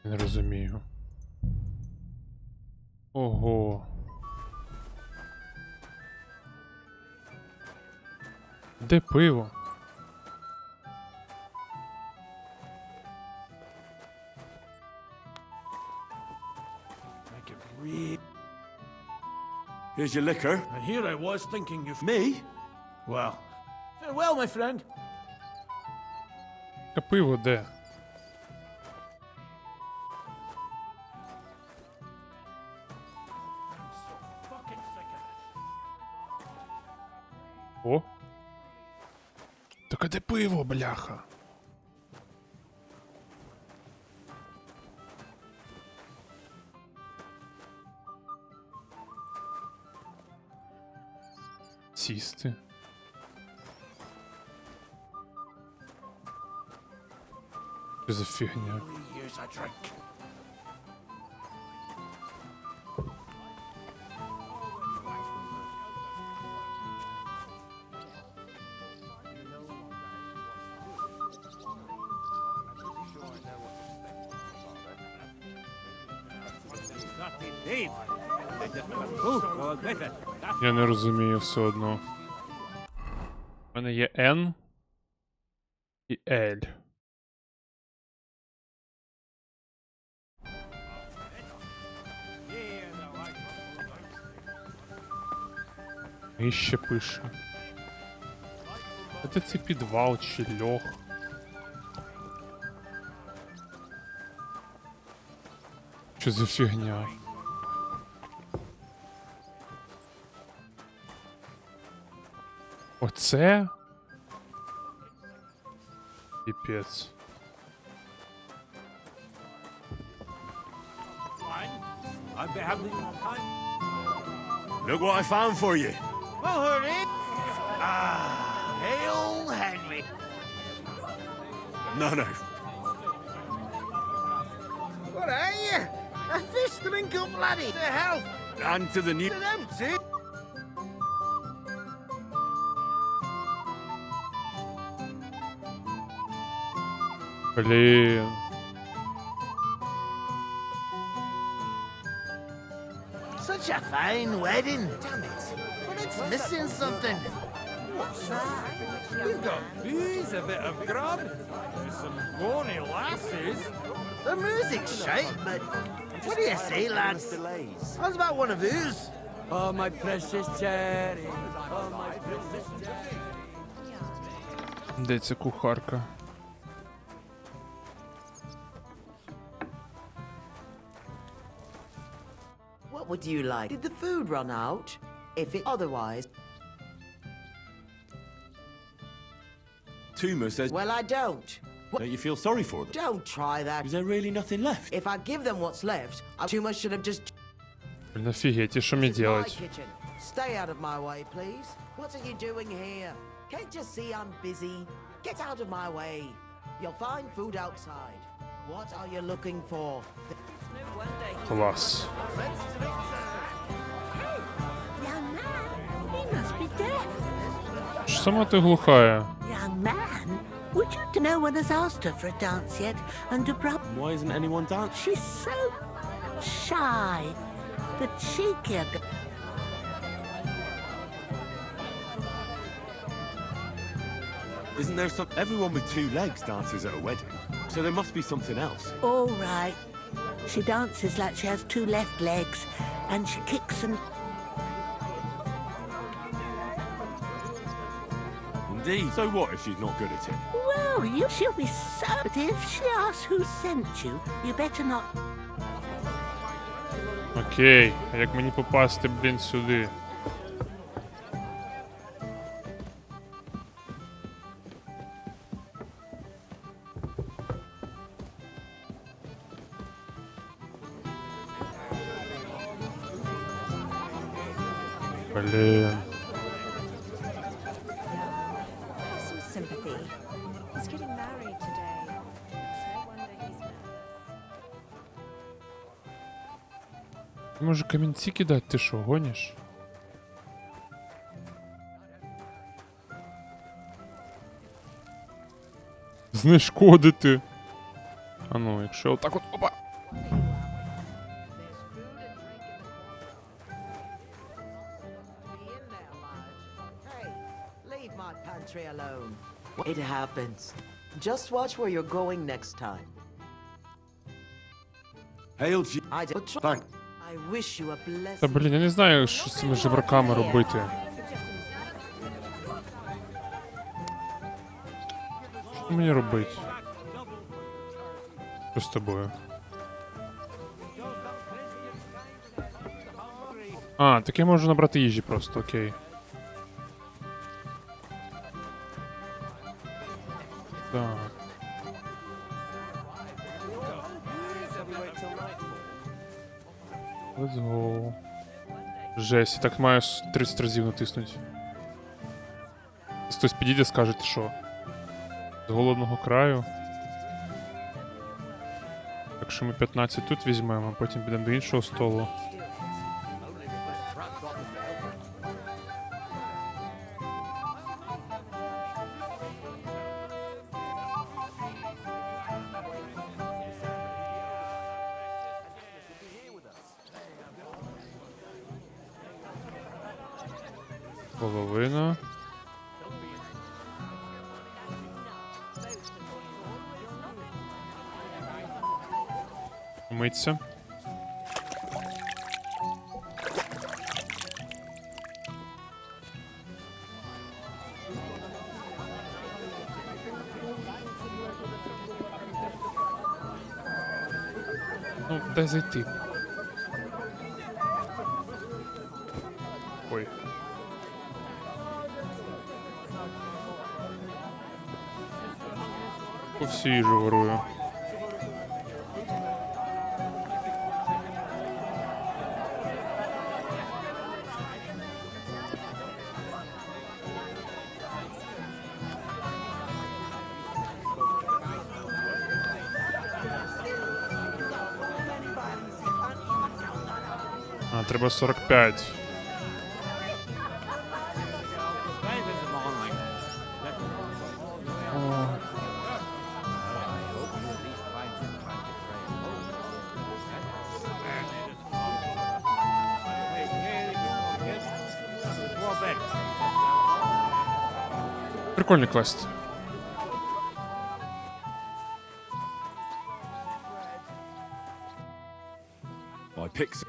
Не розумію. Ого. Де пиво? Here's your liquor. And here I was thinking you... Me? Well, farewell, my friend. А пиво де? О. Так а де пиво, бляха? Сісти. Що за фігня? Here's a drink. Я не розумію все одно. У мене є N і L. І ще пише. Це підвал чи льох. Що за фігня? Оце? Піпець. Look what I found for you. Well, hurry. Hail Henry. No. What are you? A fish drink up, laddie. To health. And to the new... It's empty. Блін. Such a fine wedding. Damn it. But it's missing something. What's that? We've got Booze, a bit of grub, some horny lasses. the music's shite, but what do you say, lads? How's about one of those? Oh, my precious cherry. Oh, my precious cherry. Де ця кухарка? What would you like? Did the food run out? If it otherwise... Toomer says... Well, I don't. Don't you feel sorry for them? Don't try that. Is there really nothing left? If I give them what's left, Toomer should have just... Блін, офігеть, і що мені This is my делать? kitchen. Stay out of my way, please. What are you doing here? Can't you see I'm busy? Get out of my way. You'll find food outside. What are you looking for? Клас. Young man, he must be deaf. Що сама ти глухая? Young man, would you... No one has asked her for a dance yet, and abrupt... Why isn't anyone dancing? She's so shy. The cheekier... Isn't there some... Everyone with two legs dances at a wedding. So there must be something else. All right. She dances like she has two left legs, and she kicks and... Indeed. So what if she's not good at it? Well, she'll be so... But if she asks who sent you, you better not... Окей, а як мені попасти, блін, сюди? Блін. Some sympathy. He's getting married today. No wonder he's nervous. Може камінці кидати, ти що, гониш? Знешкодити. А ну, якщо отак от, опа. country alone. It happens. Just watch where you're going next time. Hail to you. I did. Thank. I wish you a blessing. Та блін, я не знаю, що з цими жебраками робити. Що мені робити? Що з тобою? А, так я можу набрати їжі просто, окей. Так. Let's go. Жесть, я так маю 30 разів натиснути. Хтось підійде, скаже, ти що? З голодного краю. Так що ми 15 тут візьмемо, а потім підемо до іншого столу. Половина. Миться. Ну, дай зайти. Ой. По всю їжу ворую. А, треба 45. Прикольний квест.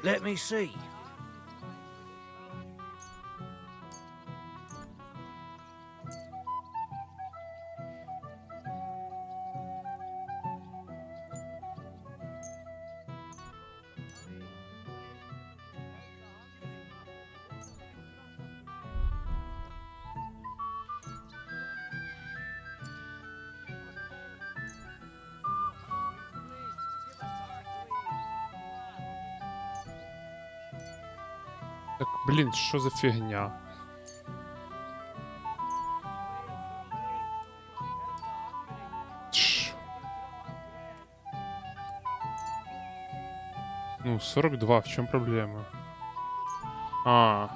Let me see. Так, блін, що за фігня? Тш. Ну, 42, в чому проблема? А.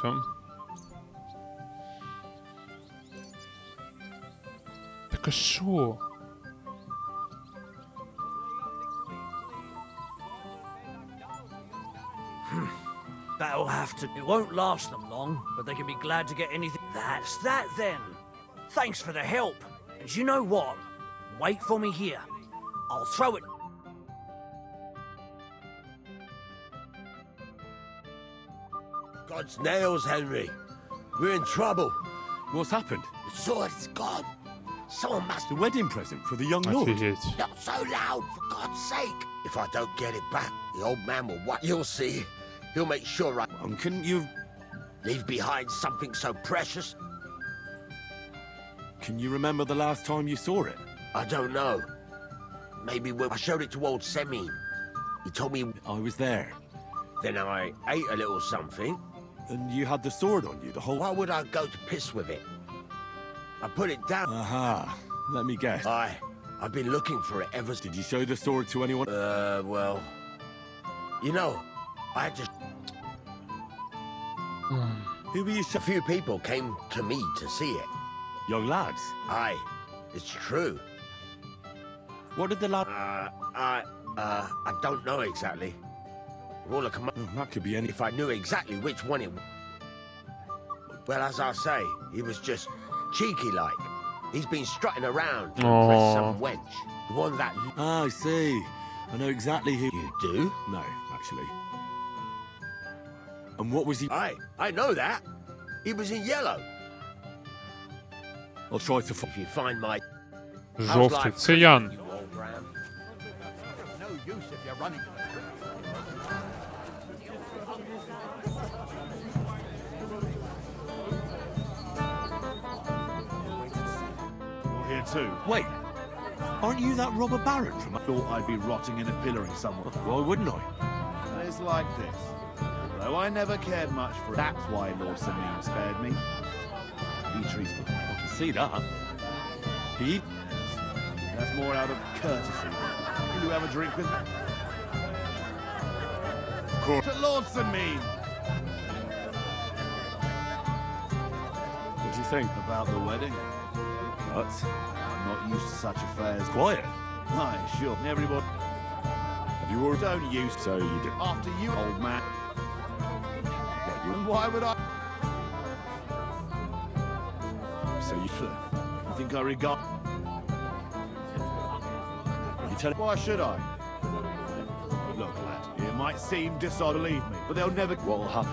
Цьом. Так а що? That'll have to. It won't last them long, but they can be glad to get anything. That's that then. Thanks for the help. And you know what? Wait for me here. I'll throw it. God's nails, Henry. We're in trouble. What's happened? The sword's gone. Someone must... The wedding present for the young lord. Офігеть. Not so loud, for God's sake. If I don't get it back, the old man will what you'll see. He'll make sure I... Couldn't you... leave behind something so precious? Can you remember the last time you saw it? I don't know. Maybe when I showed it to old Semi. He told me... I was there. Then I ate a little something. And you had the sword on you the whole... Why would I go to piss with it? I put it down. Aha. Let me guess. I've been looking for it ever... Did you show the sword to anyone? Well... You know, I had to... Who were you? A few people came to me to see it. Young lads? Aye, it's true. What did the lad... I don't know exactly. All come up. That could be any... If I knew exactly which one it... Well, as I say, he was just cheeky-like. He's been strutting around to impress some wench. The one that... Ah, I see. I know exactly who... You do? No, actually. And what was he... I know that. He was in yellow. I'll try to... If you find my... Жовтий, це Ян. No use if you're running. You're here too. Wait, aren't you that robber baron from... Thought I'd be rotting in a pillory somewhere. Why wouldn't I? It's like this. Though I never cared much for... That's why Lord Samin spared me. He treats me. I can see that. He... That's more out of courtesy. Will you have a drink with me? To Lord Samin! What do you think? About the wedding? What? I'm not used to such affairs. Quiet. Aye, sure. Everybody... Have you already... Don't use... So you did... After you, old man. What, you... And why would I... So you... You think I regard... You tell... Why should I? Look, lad, it might seem dishonest, believe me, but they'll never... What will happen?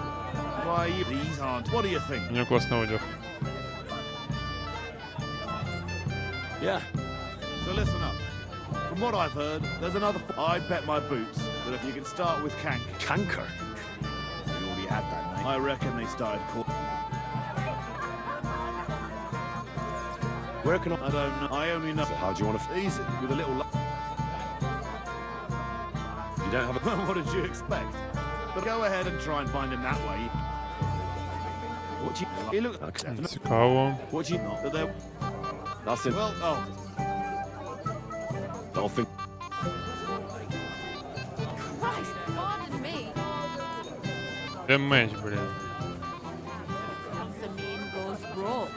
Why you... These aren't... What do you think? У нього класний одяг. Yeah. So listen up. From what I've heard, there's another... I bet my boots that if you can start with Canker? We already had that name. I reckon they started calling... Where can I... I don't know. I only know... So how do you want to... Easy, with a little... You don't have a... What did you expect? But go ahead and try and find him that way. What do you... He look... Цікаво. What do you... But they're... That's it. Well, oh. I'll think... Christ, pardon me. Де меч, блін? Samin goes broke.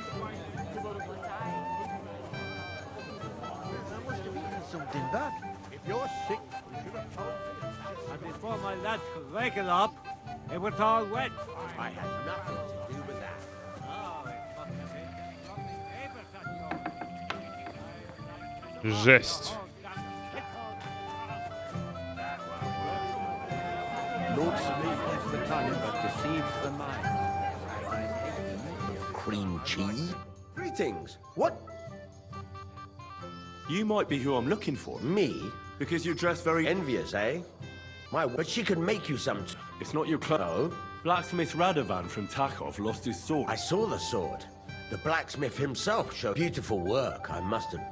Something back. If you're sick, you should have told me. And before my lads could wake it up, it was all wet. I had nothing to do with that. Жесть. Lord Samin gets the tongue but deceives the mind. Cream cheese? Greetings. What? You might be who I'm looking for. Me? Because you dress very... Envious, eh? But she could make you some... It's not your clothes. No. Blacksmith Radovan from Takov lost his sword. I saw the sword. The blacksmith himself showed beautiful work, I must have...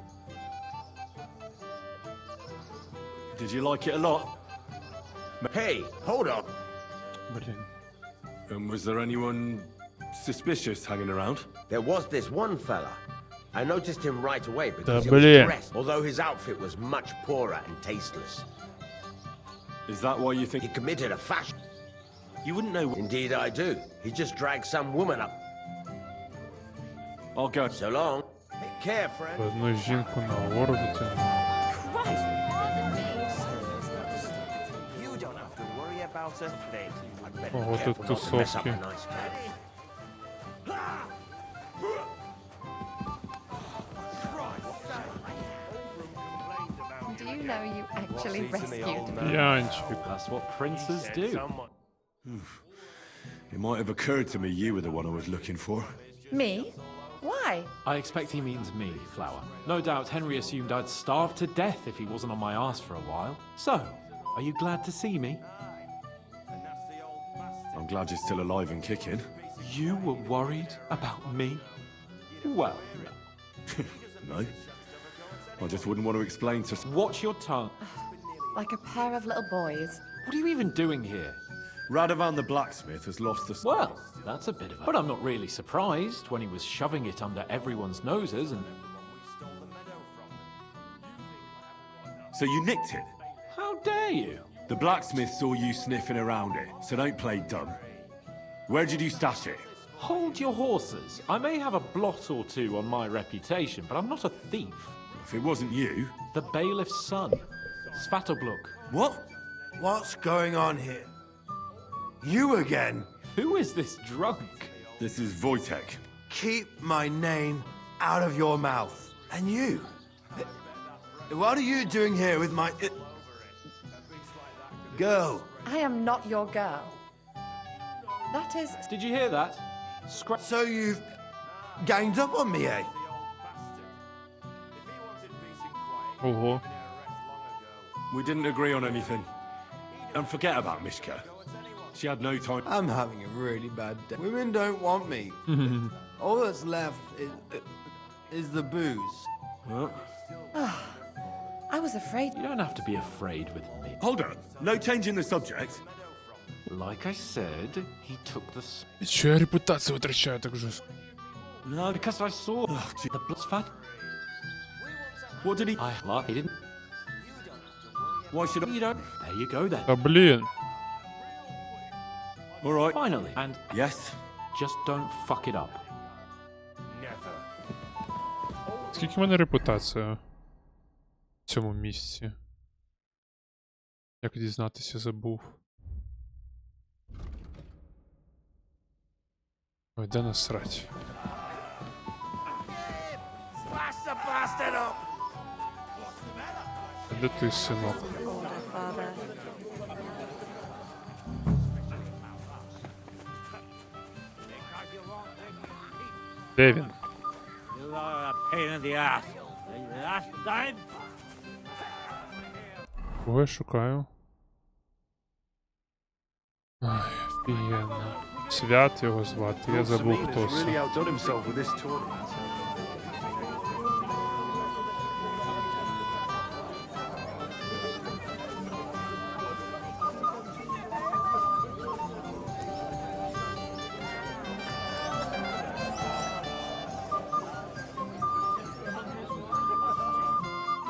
Did you like it a lot? Hey, hold on. Блін. And was there anyone suspicious hanging around? There was this one fella. I noticed him right away Да because he was блин. dressed, although his outfit was much poorer and tasteless. Is that why you think... He committed a fashion. You wouldn't know... Indeed I do. He just dragged some woman up. I'll go. So long. Take care, friend. Одну жінку на гору затягнув. Christ, pardon me. You don't have to worry about a thing. I'd better Ого, be тут careful not to mess up тусовки. a nice man. Do you know you actually rescued Янчик. That's what princes do. It might have occurred to me you were the one I was looking for. me? Why? I expect he means me, Flower. No doubt Henry assumed I'd starve to death if he wasn't on my ass for a while. So, are you glad to see me? I'm glad you're still alive and kicking. You were worried about me? Well, No. I just wouldn't want to explain to... watch your tongue. Like a pair of little boys. What are you even doing here? Radovan the blacksmith has lost the... Well, that's a bit of a... But I'm not really surprised when he was shoving it under everyone's noses and... So you nicked it? How dare you? The blacksmith saw you sniffing around it, so don't play dumb. Where did you stash it? Hold your horses. I may have a blot or two on my reputation, but I'm not a thief. If it wasn't you... The bailiff's son, Svatobluk. What? What's going on here? You again? Who is this drunk? This is Wojtek. Keep my name out of your mouth. And you? What are you doing here with my... girl? I am not your girl. That is... Did you hear that? So you've ganged up on me, eh? Ого. We didn't agree on anything. And forget about Mishka. She had no time. I'm having a really bad day. Women don't want me. All that's left is the booze. I was afraid. You don't have to be afraid with me. Hold on. No change in the subject. Like I said, he took the... Чё я репутацию втрачаю так жестко? No, because I saw the blood's fat. What did he... He didn't... Why should I... You don't... There you go then. Да блин. All right. Finally. And Yes. just don't fuck it up. Скільки в мене репутація в цьому місці? Як дізнатися, забув. Ой, де насрать. Де ти, синок? Де він? Кого я шукаю? Ай, офігенно. Свят його звати, я забув, хто це. outdone himself with this tournament.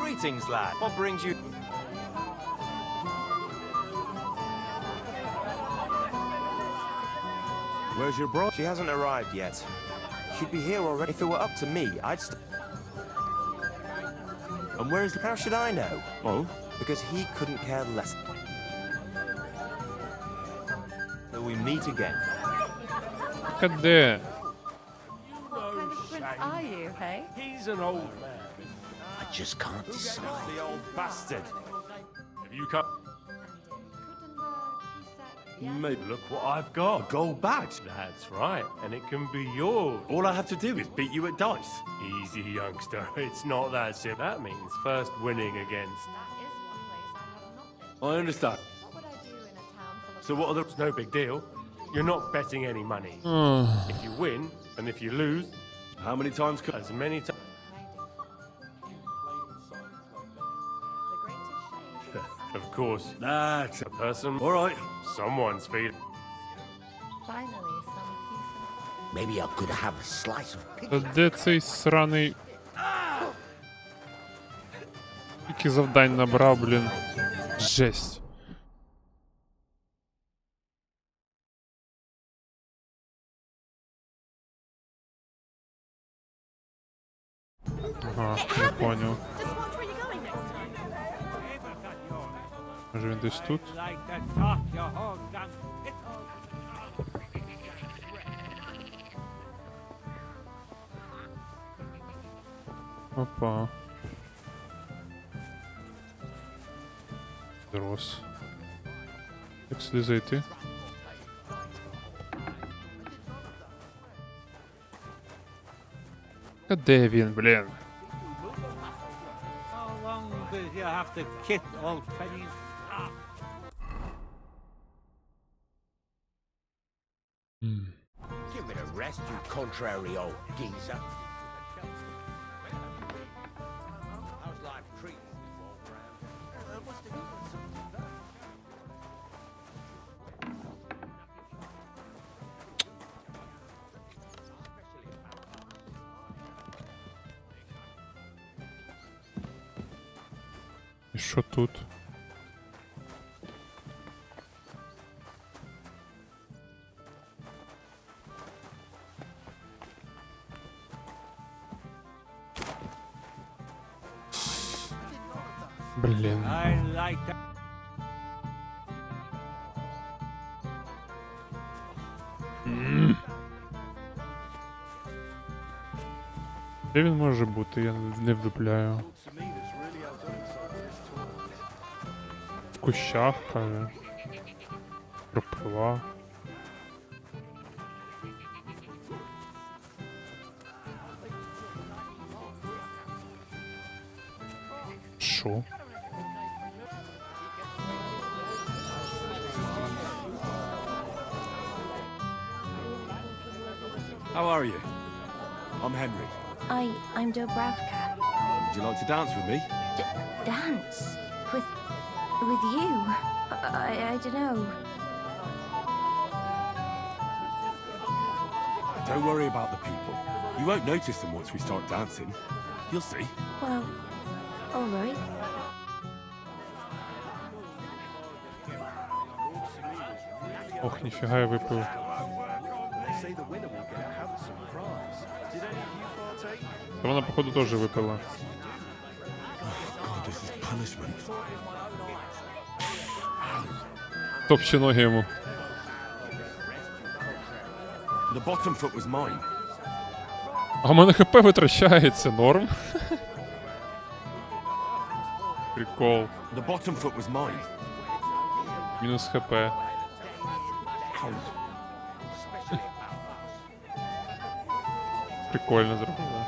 Greetings, lad. What brings you... Where's your bro? She hasn't arrived yet. She'd be here already. If it were up to me, I'd And where's... How should I know? Oh? Because he couldn't care less. Till we meet again. Де? Are you, hey? He's an old man. I just can't decide. The old bastard. Have you come... Maybe. Look what I've got. A gold badge. That's right, and it can be yours. All I have to do is beat you at dice. Easy, youngster. It's not that simple. That means first winning against... I understand. So what are the... It's no big deal. You're not betting any money. If you win, and if you lose... How many times... As many times... Of course. That's A person... all right. Someone's feet. Finally, some peace. Maybe I could have a slice of Та де цей сраний... Скільки завдань набрав, блін. Жесть. Ага, я понял. Може він десь тут? Опа. Дрос. Як сюди зайти? А де він, блін? How long do you have to kit old pennies? Give it a rest, you contrary old geezer. How's life treating you, old man? What's the difference? І що тут? Блін. I like that. Де він може бути? Я не вдупляю. В кущах, каже. Пропила. Шо? How are you? I'm Henry. I'm Dobravka. Would you like to dance with me? Dance? With you? I don't know. Don't worry about the people. You won't notice them once we start dancing. You'll see. Well, all right. Ох, ніфіга я випив. Та вона, походу, теж випила. God, this is punishment. Топче ноги йому. The bottom foot was mine. А в мене ХП витрачається, норм? Прикол. The bottom foot was mine. Мінус ХП. Прикольно зробили.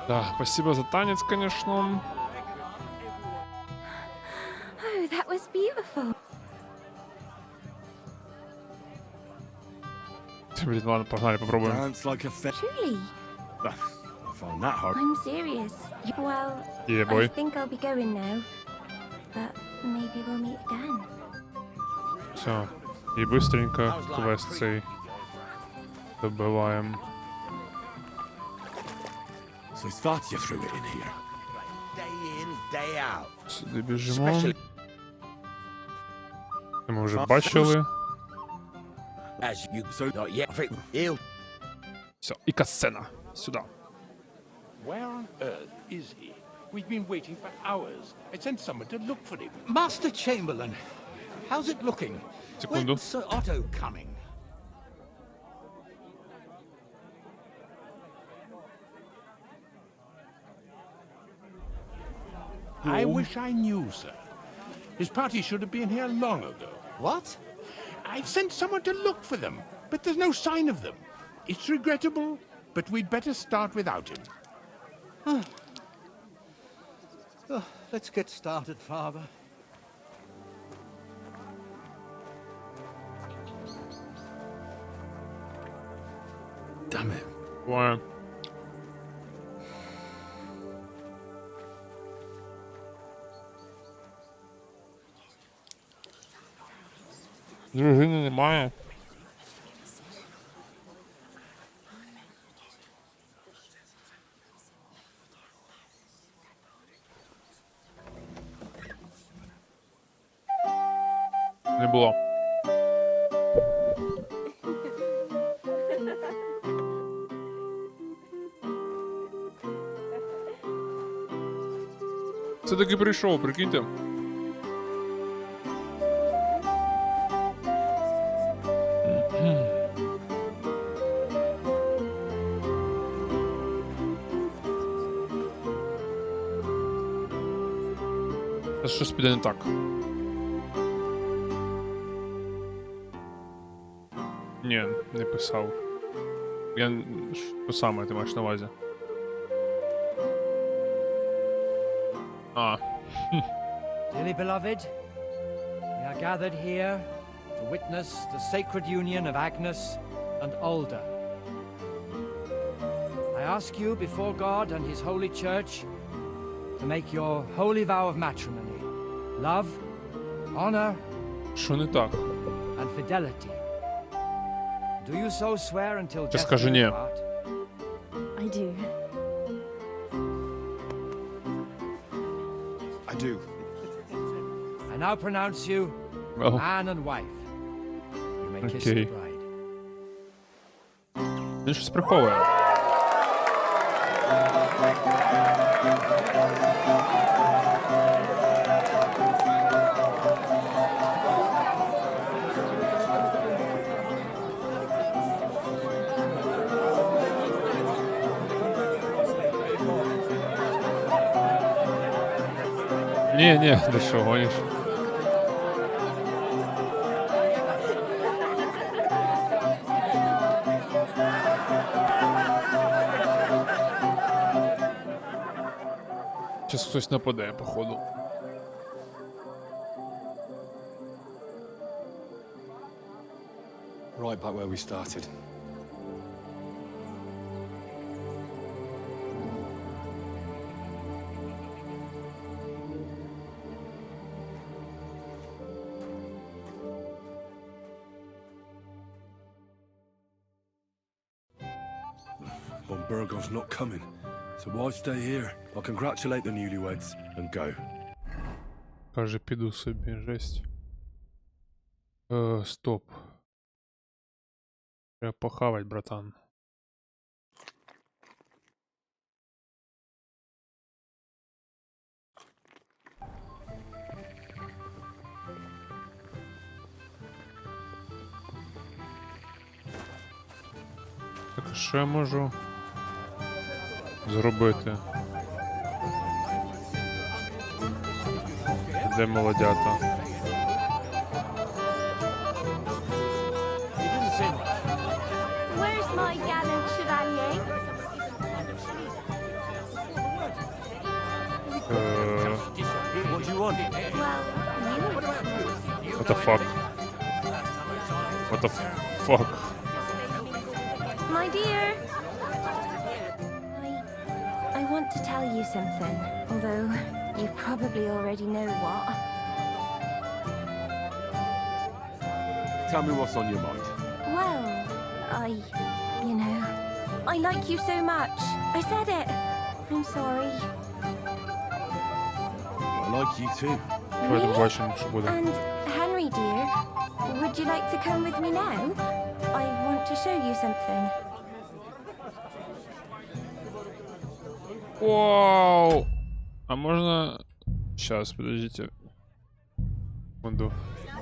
Да, спасибо за танец, конечно. Oh, that was beautiful. Блин, ладно, погнали, попробуем. Dance like a Truly. I found that hard. I'm serious. Well, Yeah, boy. I think I'll be going now. But maybe we'll meet again. Все. И быстренько квест цей добиваем. So it's thought you threw it in here. Day in, day out. Сюди біжимо. Це ми вже бачили. As you so not yet. I think he'll Все, і касцена. Сюди. Where on earth is he? We've been waiting for hours. I sent someone to look for him. Master Chamberlain, how's it looking? Секунду. When's Sir Otto coming? I wish I knew, sir. His party should have been here long ago. What? I've sent someone to look for them, but there's no sign of them. It's regrettable, but we'd better start without him. Let's get started, Father. Damn it. Why? Дружини немає. Не було. Це таки прийшов, прикиньте. Та щось піде не так. Ні, не писав. Я... Що саме ти маєш на увазі? А. Dearly beloved, we are gathered here to witness the sacred union of Agnes and Alda. I ask you before God and His holy church to make your holy vow of matrimony, love, honor, Що не так? and fidelity. Do you so swear until Ти death скажи do ні. you part? I do. I do. I now pronounce you Well. man and wife. You may kiss Okay. the bride. Він щось приховує. Ні, ти що, гониш? Щас хтось нападе, походу. Right back where we started. Von Burgov's not coming, so why stay here? I'll congratulate the newlyweds and go. Каже, піду собі, жесть. Стоп. Треба похавать, братан. Так, що я можу зробити? Де молодята? Where's my gallant chevalier? What do you want? Well, you What the fuck? What the fuck? My dear. I want to tell you something, although you probably already know what. Tell me what's on your mind. Well, I like you so much. I said it. I'm sorry. I like you too. Давайте побачимо, що буде. And Henry, dear, would you like to come with me now? I want to show you something. Вау! А можна... Щас, подождите. Секунду.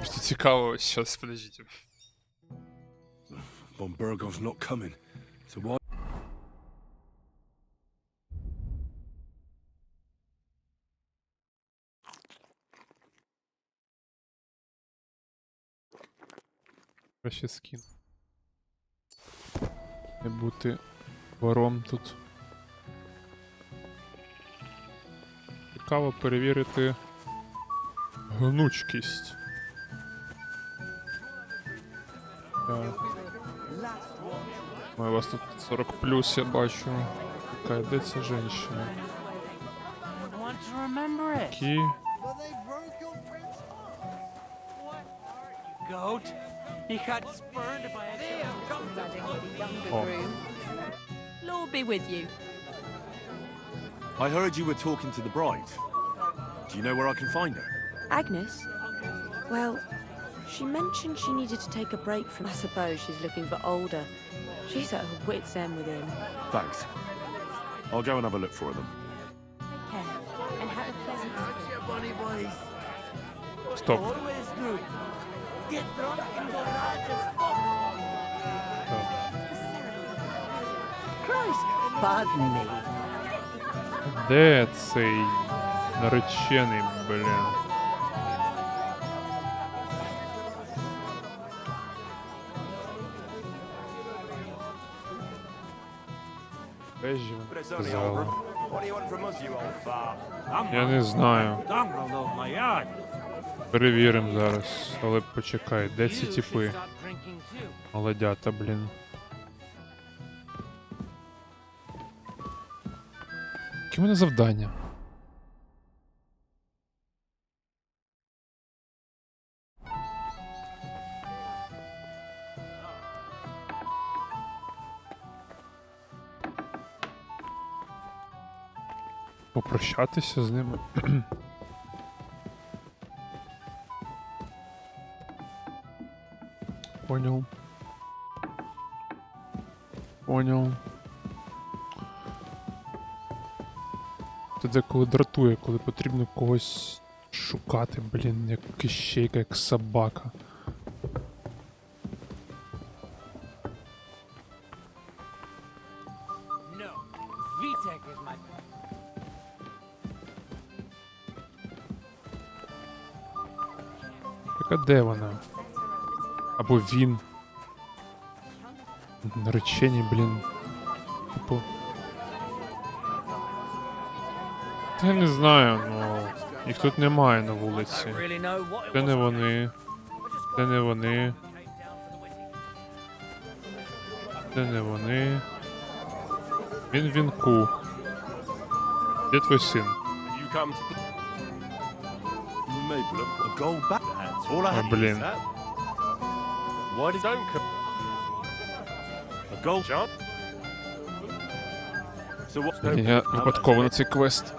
Что цікаво, щас, подождите. Von Burgov's not coming, so why... Краще скін. Не бути вором тут. Цікаво перевірити гнучкість. Так. У вас тут 40 плюс, я бачу. Така, де ця женщина? Які? Goat. He got spurned by a Oh. Lord be with you. I heard you were talking to the bride. Do you know where I can find her? Agnes? Well, she mentioned she needed to take a break from... I suppose she's looking for older. She's at her wit's end with him. Thanks. I'll go and have a look for them. Take care, and have a pleasant... Bunny boys. Stop. Always do. Get drunk and go ride as fuck. Christ, pardon me. Де цей наречений, блін? Бежі But it's only сказала. over. What do you want from us, you old fart? Я не знаю. Dumbrel of my yard. Перевіримо зараз. Але почекай, де ці типи? Молодята, блін. Яке в мене завдання? Попрощатися з ними. Понял. Поняв. Це деколи дратує, коли потрібно когось шукати, блін, як кищейка, як собака. No, VTech is my... Так а де вона? Або він. Наречені, блін. Типу. Та я не знаю, ну. Їх тут немає на вулиці. Це не вони. Це не вони. Це не вони. Він в вінку. Де твій син? А, блін. Я випадково на цей квест.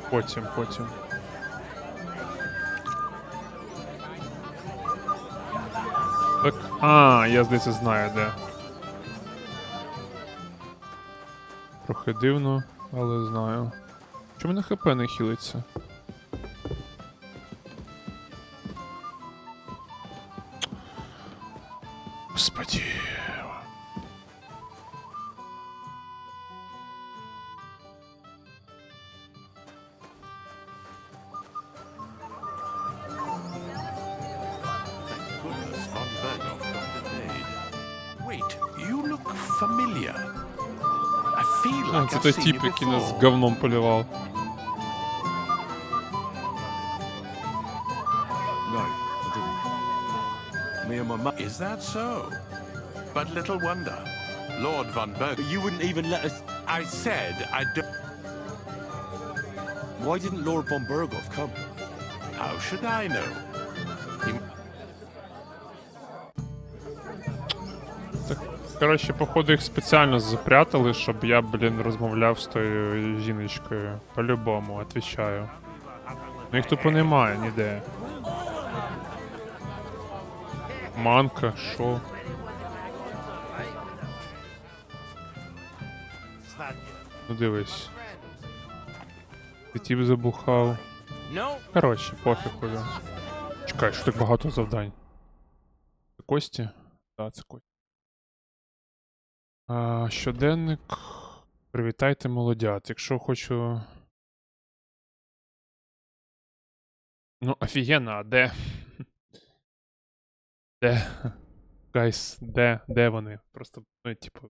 Потім. Так, я, здається, знаю, де. Трохи дивно, але знаю. Чому на ХП не хілиться? Господи. Wait, you look familiar. I feel like Це I've той seen тип, you який нас before. говном полював. No, I didn't. Me and my mum. Is that so? But little wonder. Lord Von Berg. But you wouldn't even let us... I said I don't. Why didn't Lord von Berghoff come? How should I know? Коротше, походу їх спеціально запрятали, щоб я, блін, розмовляв з тою жіночкою. По-любому, отвечаю. Ну їх тупо немає ніде. Манка, шо? Ну дивись. Ти тіп забухав. Коротше, пофіг уже. Чекай, що так багато завдань. Це Кості? Так, це Кості. Щоденник. Привітайте молодят. Якщо хочу. Ну, офігенно, а де? Де? Гайс, де вони? Просто, ну, типу.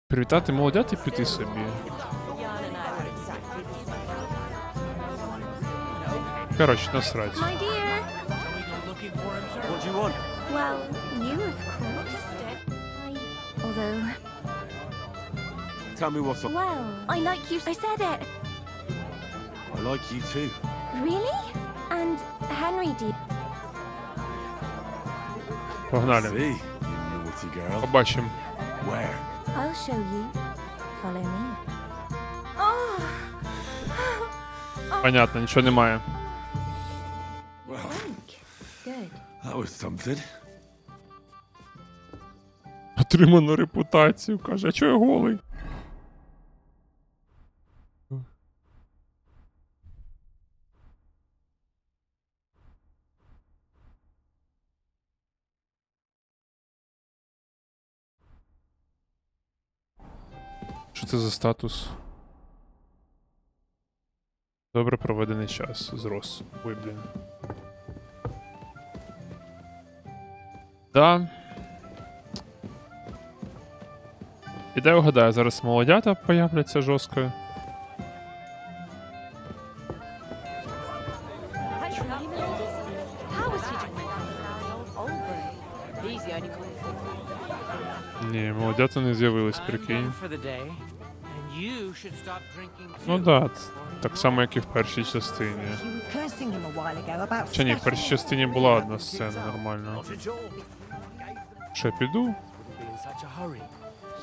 Привітати молодят і піти собі. Коротше, насрать. My dear. What do you want? Well, you, of course. Although, Tell me what's up. well, I like you. I said it. I like you too. Really? And Henry, do you? Погнали. See, you naughty girl. Побачимо. Where? I'll show you. Follow me. Oh. Понятно, нічого немає. Well, Good. that was something. Отримано репутацію, каже, а чого я голий? Що це за статус? Добре проведений час. Зрос. Ой, блін. Да. Іде угадаю, зараз молодята появляться жорстко. Ні, молодята не з'явились, прикинь. Ну да, так само, як і в першій частині. Чи ні, в першій частині була одна сцена нормальна. Що, я піду?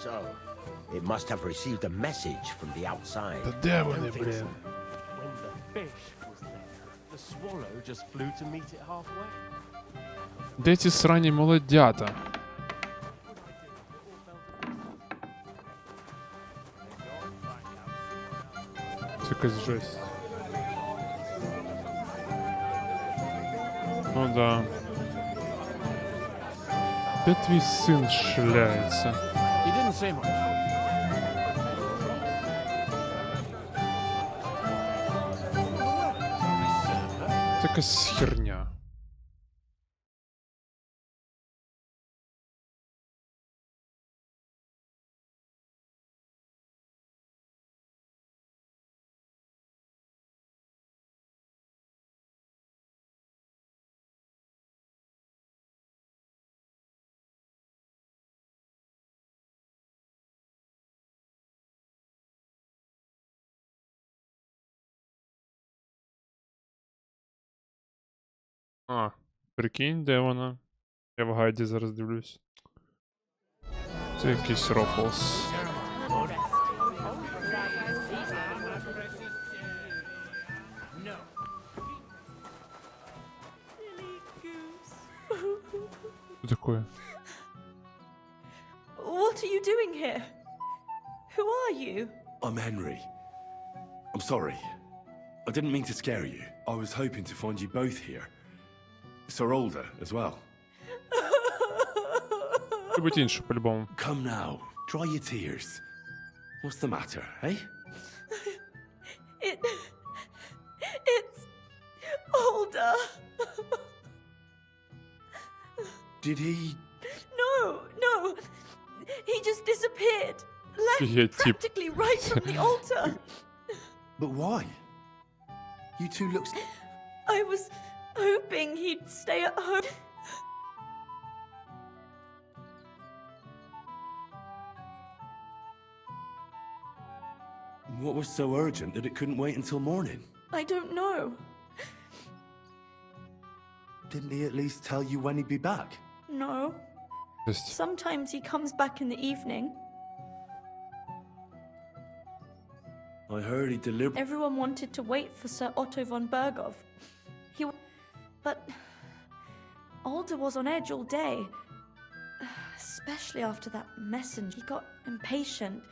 So, it must have received a message from the outside. Та де вони, блін? fish was there. The swallow just flew to meet it halfway. Де ці срані молодята? Це якась жесть. Ну да. Де твій син шляється? He didn't say much. Це якась херня. А, прикинь, де вона? Я в гайді зараз дивлюсь. Це якийсь рофлс. Що таке? What are you doing here? Who are you? I'm Henry. I'm sorry. I didn't mean to scare you. I was hoping to find you both here. Sir Older as well. Любить іншу, по-любому. Come now. Dry your tears. What's the matter, eh? It's Older. Did he... No. He just disappeared. Left practically right from the altar. But why? You two look... I was hoping he'd stay at home. What was so urgent that it couldn't wait until morning? I don't know. Didn't he at least tell you when he'd be back? No. Sometimes he comes back in the evening. I heard he delivered... Everyone wanted to wait for Sir Otto von Berghoff. But Alder was on edge all day. Especially after that messenger. He got impatient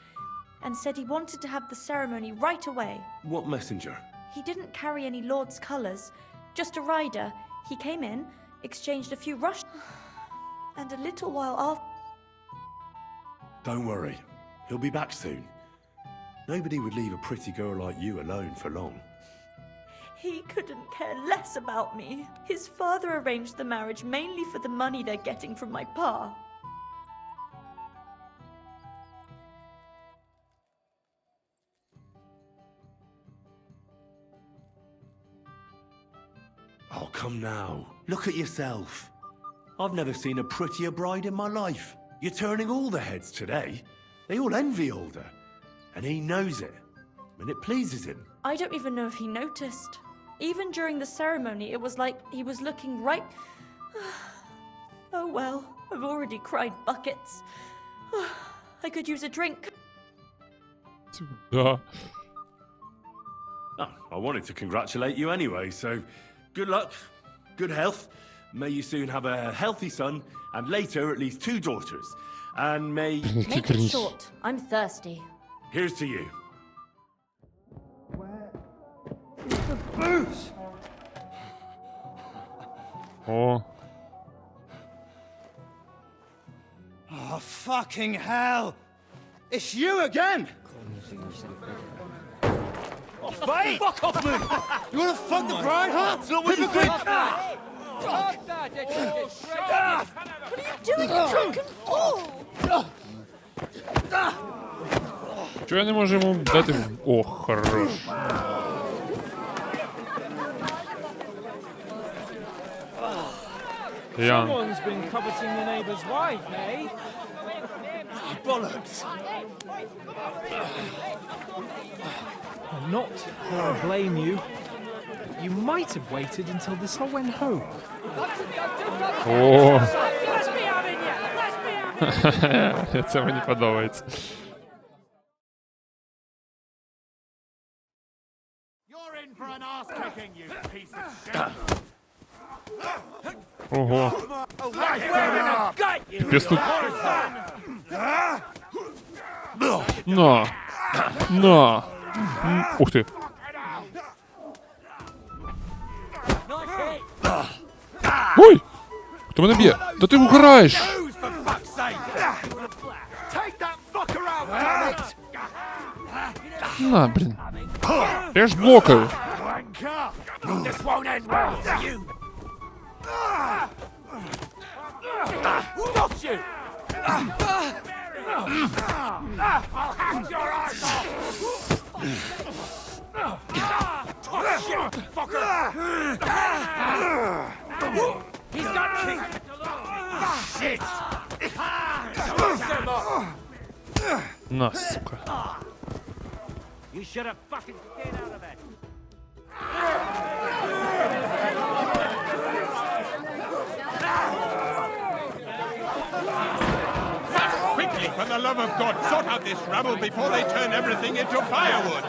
and said he wanted to have the ceremony right away. What messenger? He didn't carry any lord's colours, just a rider. He came in, exchanged a few rush... And a little while after... Don't worry. He'll be back soon. Nobody would leave a pretty girl like you alone for long. He couldn't care less about me. His father arranged the marriage mainly for the money they're getting from my pa. Oh, come now. Look at yourself. I've never seen a prettier bride in my life. You're turning all the heads today. They all envy Alder. And he knows it. And it pleases him. I don't even know if he noticed. Even during the ceremony, it was like he was looking right... Oh well, I've already cried buckets. I could use a drink. Да. Oh, I wanted to congratulate you anyway, so good luck, good health. May you soon have a healthy son, and later at least 2 daughters. And may... Make it short. I'm thirsty. Here's to you. Boots! Oh. Oh, fucking hell! It's you again! Oh, fuck off me! You wanna fuck the bride, huh? It's not what you think! What are you doing, you drunken fool? Чого я не можу йому дати... О, хорош. Someone's been coveting the neighbour's wife, eh? Bollocks! Not that I blame you. You might have waited until this all went home. О. Це мені подобається. You're in for an ass kicking, you piece of shit. Ого. Піпець тут. На. На. Ух ти. Ой! Хто мене б'є? Та ти вгораєш! На, блін. Я ж блокаю. На, сука. You should have fucking stayed out of it. Quickly, for the love of God, sort out this rabble before they turn everything into firewood.